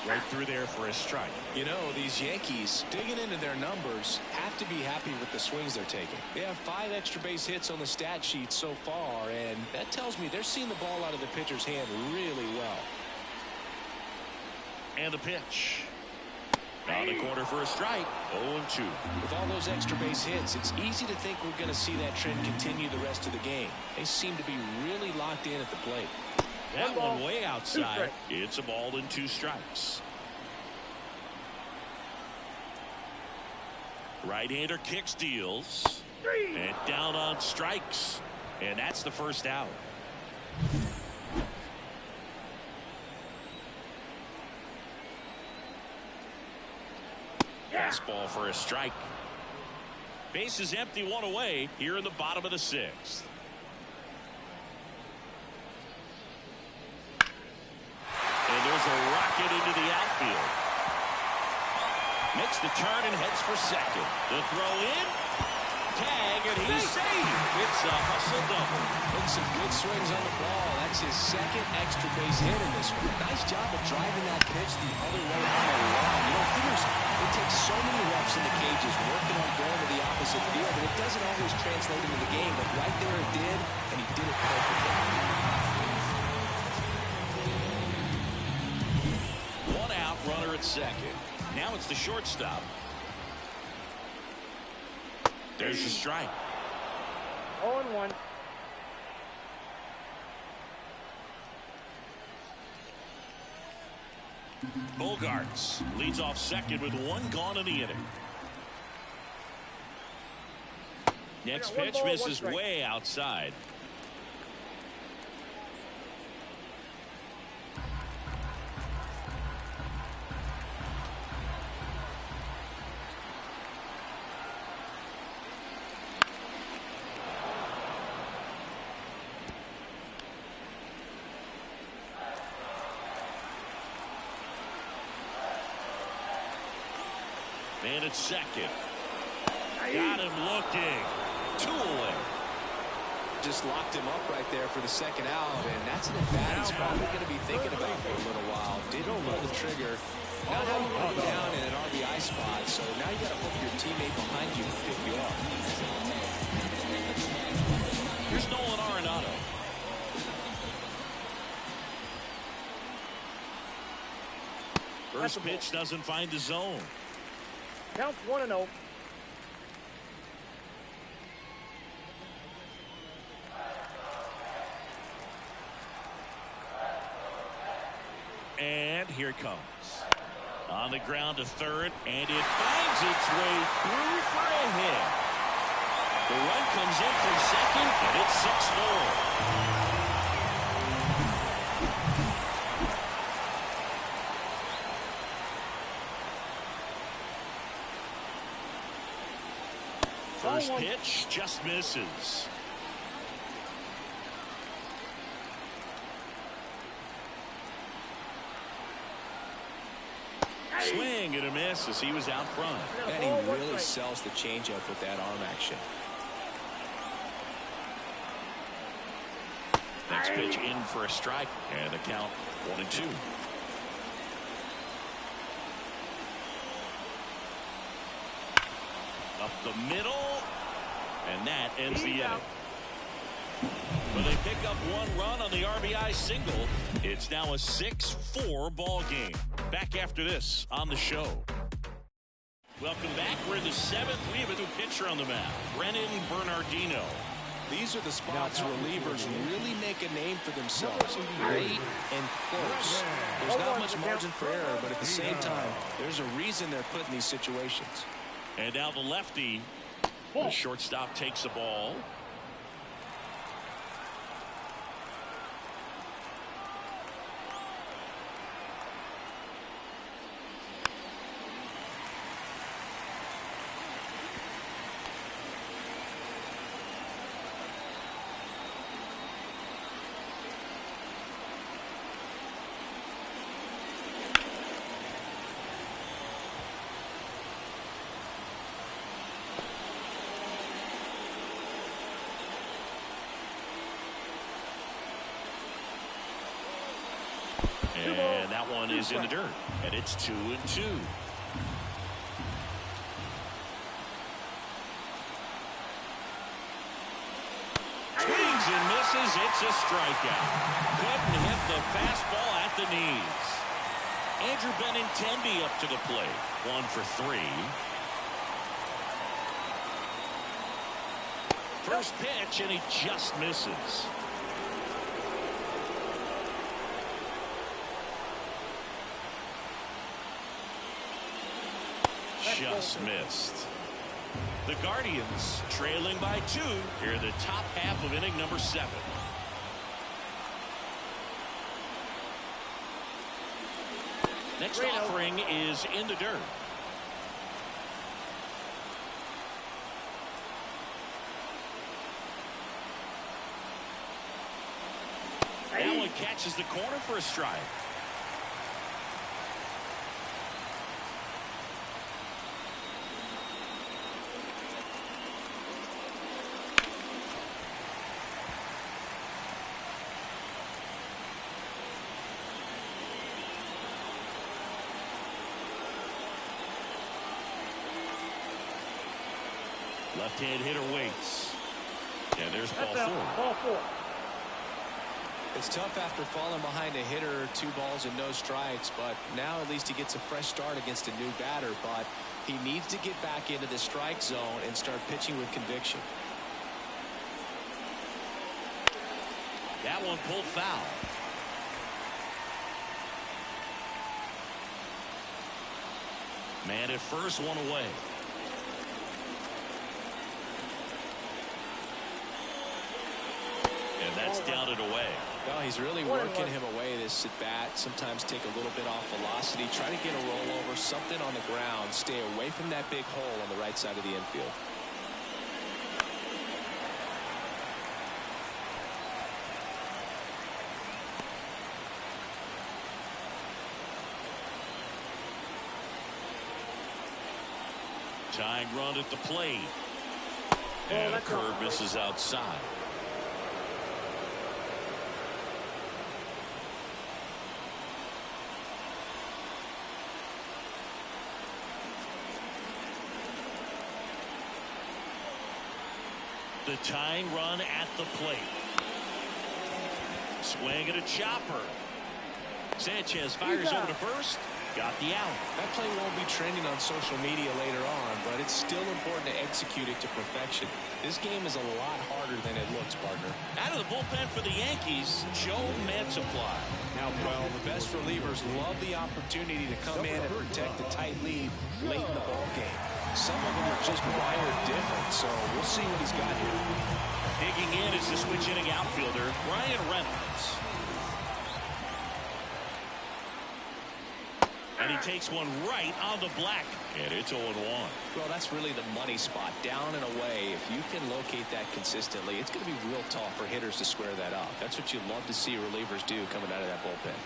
Right through there for a strike. You know, these Yankees, digging into their numbers, have to be happy with the swings they're taking. They have 5 extra base hits on the stat sheet so far, and that tells me they're seeing the ball out of the pitcher's hand really well. And the pitch. On the corner for a strike. 0-2. With all those extra base hits, it's easy to think we're going to see that trend continue the rest of the game. They seem to be really locked in at the plate. That one way outside. It's a ball and 2 strikes. Right-hander kicks, deals. And down on strikes. And that's the first out. Fastball for a strike. Base is empty, 1 away here in the bottom of the 6th. And there's a rocket into the outfield. Makes the turn and heads for second. The throw in. Tag, and he's safe. It's a hustle double. Putting some good swings on the ball. That's his 2nd extra base hit in this one. Nice job of driving that pitch the other way on the line. You know, hitters, it takes so many reps in the cages working on going to the opposite field, and it doesn't always translate into the game, but right there it did, and he did it perfectly. 1 out, runner at second. Now it's the shortstop. There's the strike. 0-1. Bogarts leads off second with 1 gone in the inning. Next pitch misses way outside. Man at second. Got him looking. 2 away. Just locked him up right there for the 2nd out, and that's an at-bat he's probably going to be thinking about for a little while. Didn't pull the trigger. Not how you put him down in an RBI spot, so now you got to hope your teammate behind you can pick you up. Here's Nolan Arenado. First pitch doesn't find the zone. Counts 1-0. here it comes. On the ground to third, and it finds its way through for a hit. The run comes in from second, and it's 6-4. First pitch just misses. Swing and a miss as he was out front. And he really sells the changeup with that arm action. Next pitch in for a strike, and the count 1-2. Up the middle, and that ends the inning. But they pick up one run on the RBI single. It's now a 6-4 ball game. Back after this on the show. Welcome back. We're in the 7th. We have a new pitcher on the mound, Brennan Bernardino. These are the spots relievers really make a name for themselves. Late and close. There's not much margin for error, but at the same time, there's a reason they're put in these situations. And now the lefty, the shortstop takes the ball. And that one is in the dirt. And it's 2-2. Swings and misses. It's a strikeout. Couldn't hit the fastball at the knees. Andrew Benintendi up to the plate. 1 for 3. First pitch, and he just misses. Just missed. The Guardians trailing by 2 here in the top half of inning number 7. Next offering is in the dirt. That one catches the corner for a strike. Left-hand hitter waits. And there's ball 4. It's tough after falling behind a hitter, 2 balls and no strikes, but now at least he gets a fresh start against a new batter, but he needs to get back into the strike zone and start pitching with conviction. That one pulled foul. Man at first, 1 away. And that's down and away. Well, he's really working him away this at bat. Sometimes take a little bit off velocity. Try to get a rollover, something on the ground. Stay away from that big hole on the right side of the infield. Tying run at the plate. And a curve misses outside. The tying run at the plate. Swing at a chopper. Sanchez fires over to first. got the out. That play won't be trending on social media later on, but it's still important to execute it to perfection. This game is a lot harder than it looks, partner. Out of the bullpen for the Yankees, Joe Mantiply. Well, the best relievers love the opportunity to come in and protect a tight lead late in the ball game. Some of them are just wired different, so we'll see what he's got here. Digging in is the switch inning outfielder, Ryan Reynolds. And he takes one right on the black. And it's 0-1. Well, that's really the money spot, down and away. If you can locate that consistently, it's going to be real tough for hitters to square that up. That's what you love to see relievers do coming out of that bullpen.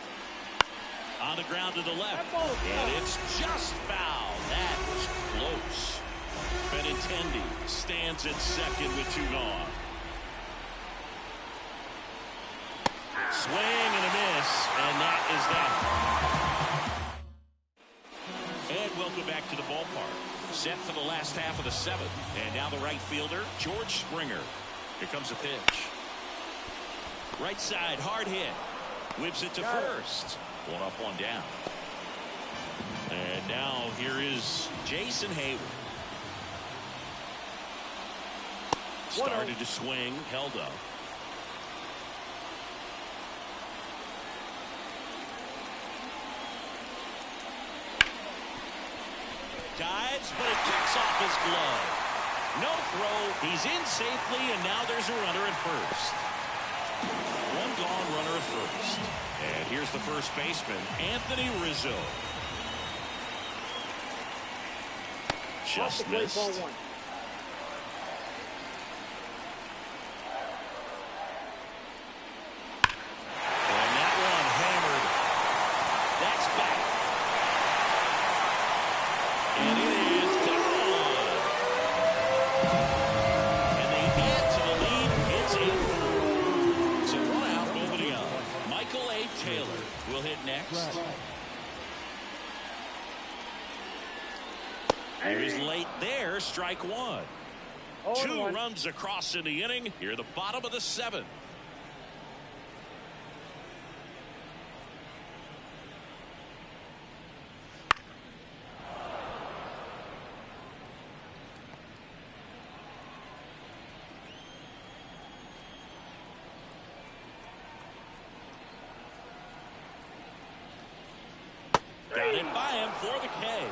On the ground to the left. And it's just foul. That was close. Benintendi stands at second with 2 gone. Swing and a miss. And that is that. And welcome back to the ballpark. Set for the last half of the 7th. And now the right fielder, George Springer. Here comes a pitch. Right side, hard hit. Whips it to first. 1 up, 1 down. And now here is Jason Hayward. Started to swing, held up. Dives, but it kicks off his glove. No throw. He's in safely, and now there's a runner at first. 1 gone, runner at first. And here's the first baseman, Anthony Rizzo. Just missed. And that one hammered. That's back. And it is gone. And they add to the lead. It's 8-4. So 1 out, nobody on. Michael A. Taylor will hit next. He was late there, strike 1. 2 runs across in the inning. Here the bottom of the 7th. Got it by him for the K.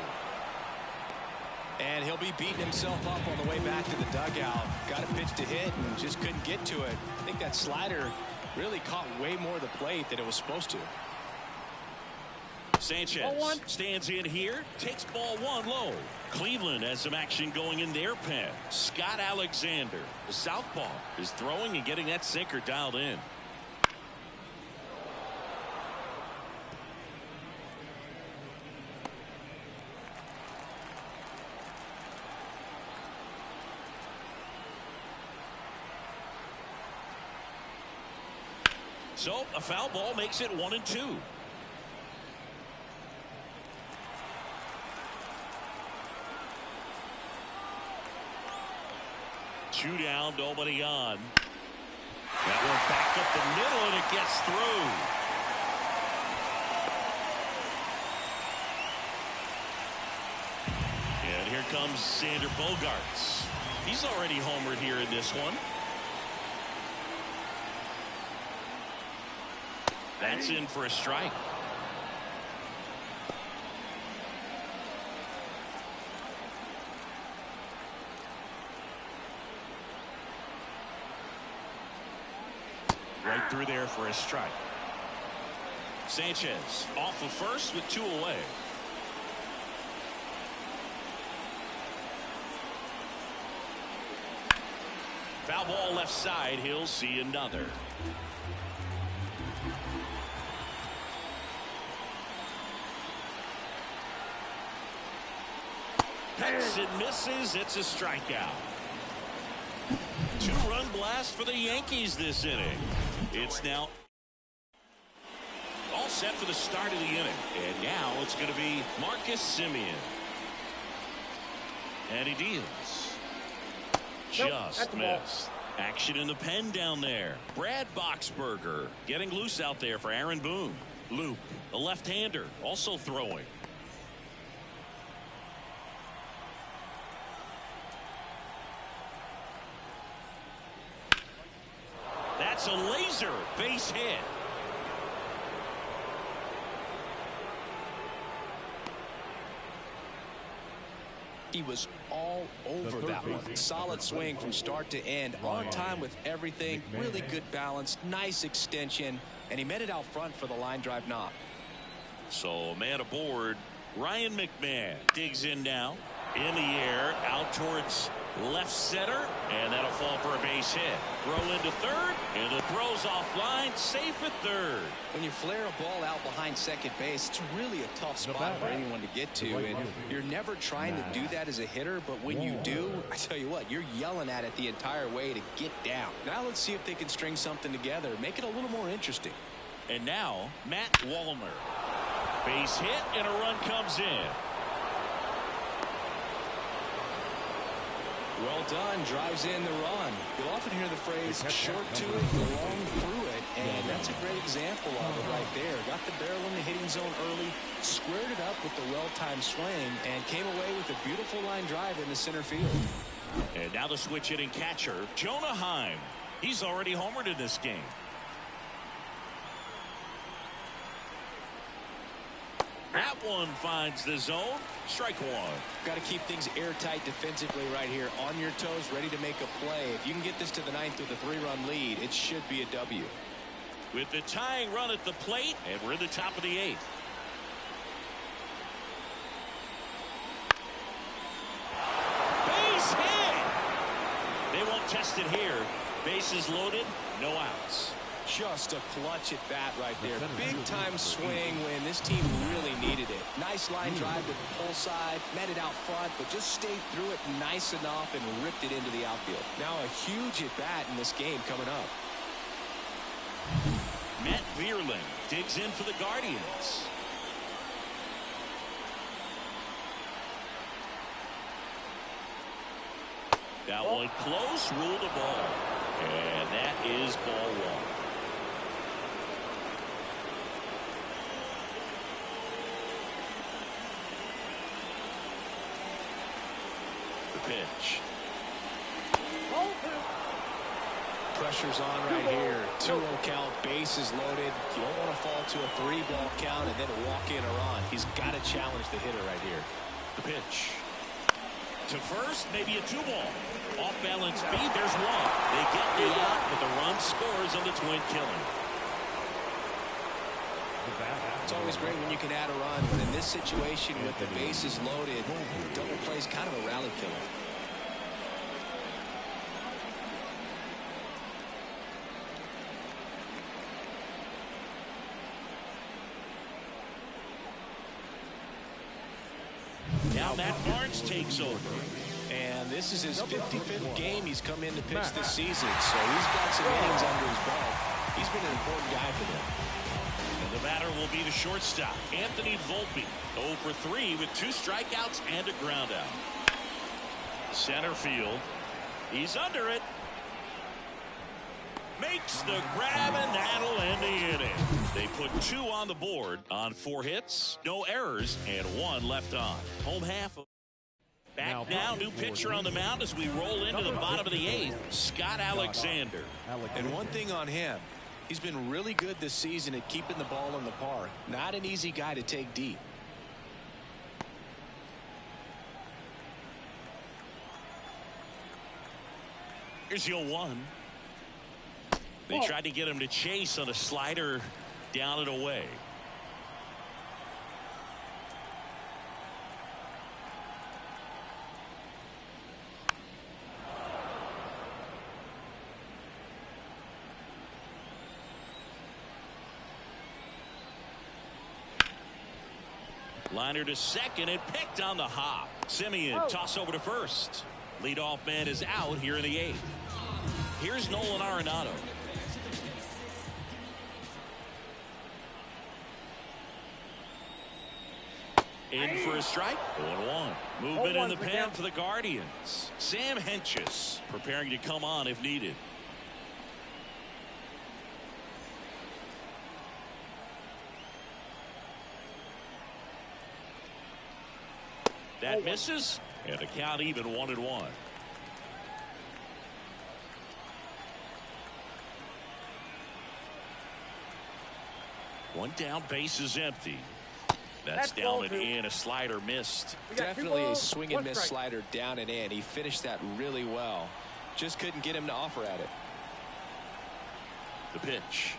And he'll be beating himself up on the way back to the dugout. Got a pitch to hit and just couldn't get to it. I think that slider really caught way more of the plate than it was supposed to. Sanchez stands in here, takes ball 1 low. Cleveland has some action going in their pen. Scott Alexander, the southpaw, is throwing and getting that sinker dialed in. So a foul ball makes it 1-2. Two down, nobody on. That one back up the middle, and it gets through. And here comes Sander Bogarts. He's already homered here in this one. That's in for a strike. Right through there for a strike. Sanchez off of first with 2 away. Foul ball left side. He'll see another. Hits and misses. It's a strikeout. 2-run blast for the Yankees this inning. It's now all set for the start of the inning. And now it's going to be Marcus Semien. And he deals. Just missed. Action in the pen down there. Brad Boxberger getting loose out there for Aaron Boone. Loop, the left-hander, also throwing. That's a laser base hit. He was all over that one. Solid swing from start to end. On time with everything. Really good balance. Nice extension. And he met it out front for the line drive knock. So man aboard. Ryan McMahon digs in now. In the air. Out towards left center. And that'll fall for a base hit. Throw into third. And the throw's offline. Safe at third. When you flare a ball out behind second base, it's really a tough spot for anyone to get to. And you're never trying to do that as a hitter. But when you do, I tell you what, you're yelling at it the entire way to get down. Now let's see if they can string something together. Make it a little more interesting. And now, Matt Wallner. Base hit and a run comes in. Well done. Drives in the run. You'll often hear the phrase short to it, long through it, and that's a great example of it right there. Got the barrel in the hitting zone early, squared it up with the well-timed swing, and came away with a beautiful line drive in the center field. And now the switch hitting catcher, Jonah Heim. He's already homered in this game. That one finds the zone. Strike one. Got to keep things airtight defensively right here. On your toes, ready to make a play. If you can get this to the ninth with a 3-run lead, it should be a W. With the tying run at the plate, and we're in the top of the 8th. Base hit! They won't test it here. Bases loaded, no outs. Just a clutch at bat right there. Big time swing when this team really needed it. Nice line drive to the pull side, met it out front, but just stayed through it nice enough and ripped it into the outfield. Now a huge at bat in this game coming up. Matt Vierling digs in for the Guardians. That one close, ruled a ball. And that is ball one. Pitch. Pressure's on right here. 2-0 count, bases loaded. You don't want to fall to a 3-ball count and then walk in or on. He's got to challenge the hitter right here. The pitch. To first, maybe a 2-ball. Off balance speed, there's one. They get the out, but the run scores on the twin killing. It's always great when you can add a run, but in this situation with the bases loaded, double play is kind of a rally killer. Now Matt Barnes takes over. And this is his 55th game he's come in to pitch this season, so he's got some innings under his belt. He's been an important guy for them. And the batter will be the shortstop, Anthony Volpe. 0 for 3 with 2 strikeouts and a ground out. Center field. He's under it. Makes the grab, and that'll end the inning. They put 2 on the board on 4 hits, no errors, and 1 left on. Home half. Back now, new pitcher on the mound as we roll into the bottom of the 8th, Scott Alexander. And one thing on him, he's been really good this season at keeping the ball in the park. Not an easy guy to take deep. Here's 0-1. They tried to get him to chase on a slider down and away. Liner to second and picked on the hop. Simeon toss over to first. Leadoff man is out here in the 8th. Here's Nolan Arenado. In for a strike. 1-1. Movement in the pen for the Guardians. Sam Hentges preparing to come on if needed. That misses, and the count even 1-1. One down, base is empty. That's down and in. A slider missed. Definitely a swing and miss slider down and in. He finished that really well. Just couldn't get him to offer at it. The pitch.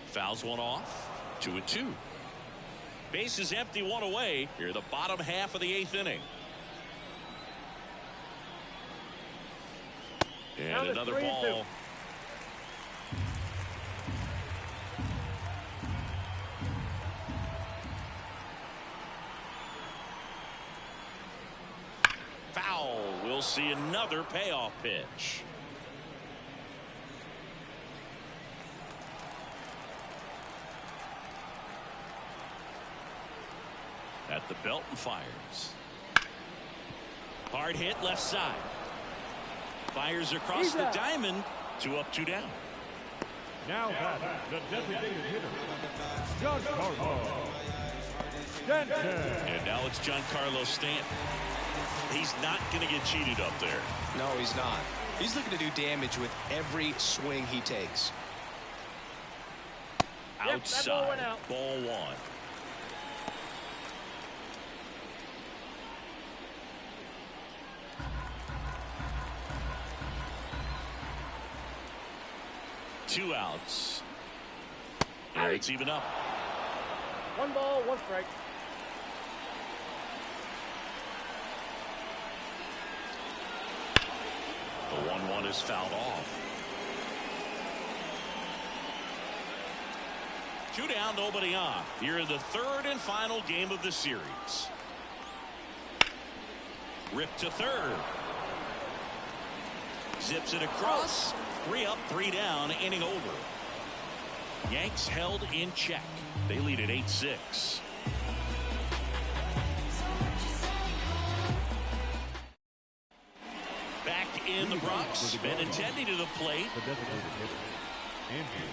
Fouls one off. 2-2. Base is empty, one away. Here, the bottom half of the 8th inning. And another ball. Foul. We'll see another payoff pitch. At the belt and fires. Hard hit left side. Fires across the diamond. 2 up, 2 down. Now batting, the designated hitter, Giancarlo Stanton. And now it's Giancarlo Stanton. He's not going to get cheated up there. No, he's not. He's looking to do damage with every swing he takes. Outside, ball one. Two outs. And it's even up. 1 ball, 1 strike. The 1-1 is fouled off. 2 down, nobody on. Here in the 3rd and final game of the series. Ripped to 3rd. Zips it across. 3 up, 3 down, inning over. Yanks held in check. They lead at 8-6. Back in the Bronx, Benintendi to the plate. The designated hitter, Andrew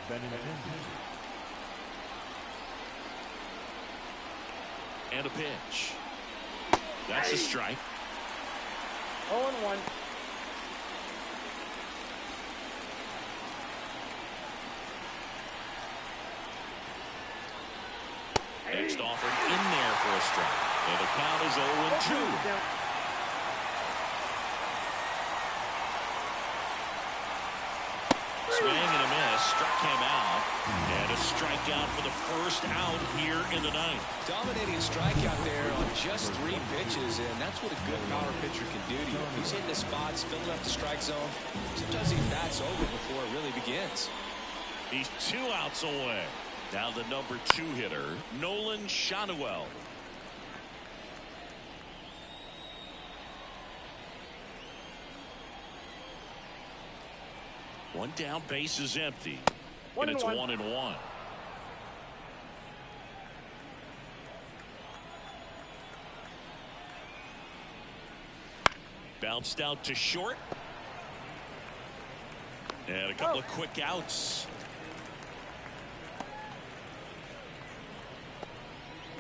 Benintendi. And a pitch. That's a strike. 0-1. Next offered in there for a strike. And the count is 0-2. Swing and a miss. Struck him out. And a strikeout for the first out here in the 9th. Dominating strikeout there on just 3 pitches, and that's what a good power pitcher can do to you. He's hitting the spots, filling up the strike zone. Sometimes he bats over before it really begins. He's 2 outs away. Now the number 2 hitter, Nolan Shanuel. One down, base is empty. And it's 1-1. Bounced out to short. And a couple of quick outs.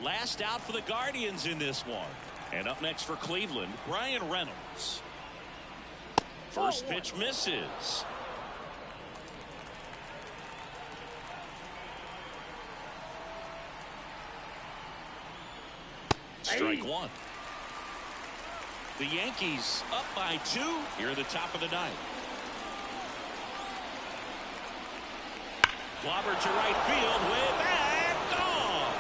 Last out for the Guardians in this one. And up next for Cleveland, Brian Reynolds. First pitch misses. Strike 1. The Yankees up by 2 here at the top of the 9th. Clobber to right field, way back, gone.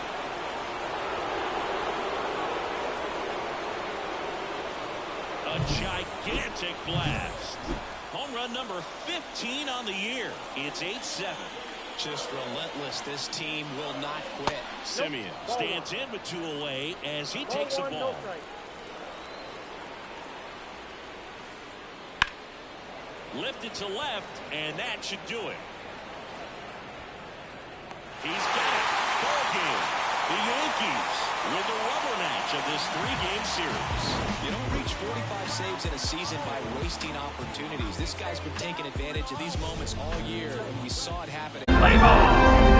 A gigantic blast. Home run number 15 on the year. It's 8-7. Just relentless. This team will not quit. Simeon stands in with 2 away as he takes a ball. Lifted to left, and that should do it. He's got it. Ball game. The Yankees win the rubber match of this 3-game series. You don't reach 45 saves in a season by wasting opportunities. This guy's been taking advantage of these moments all year, and we saw it happen. Play ball!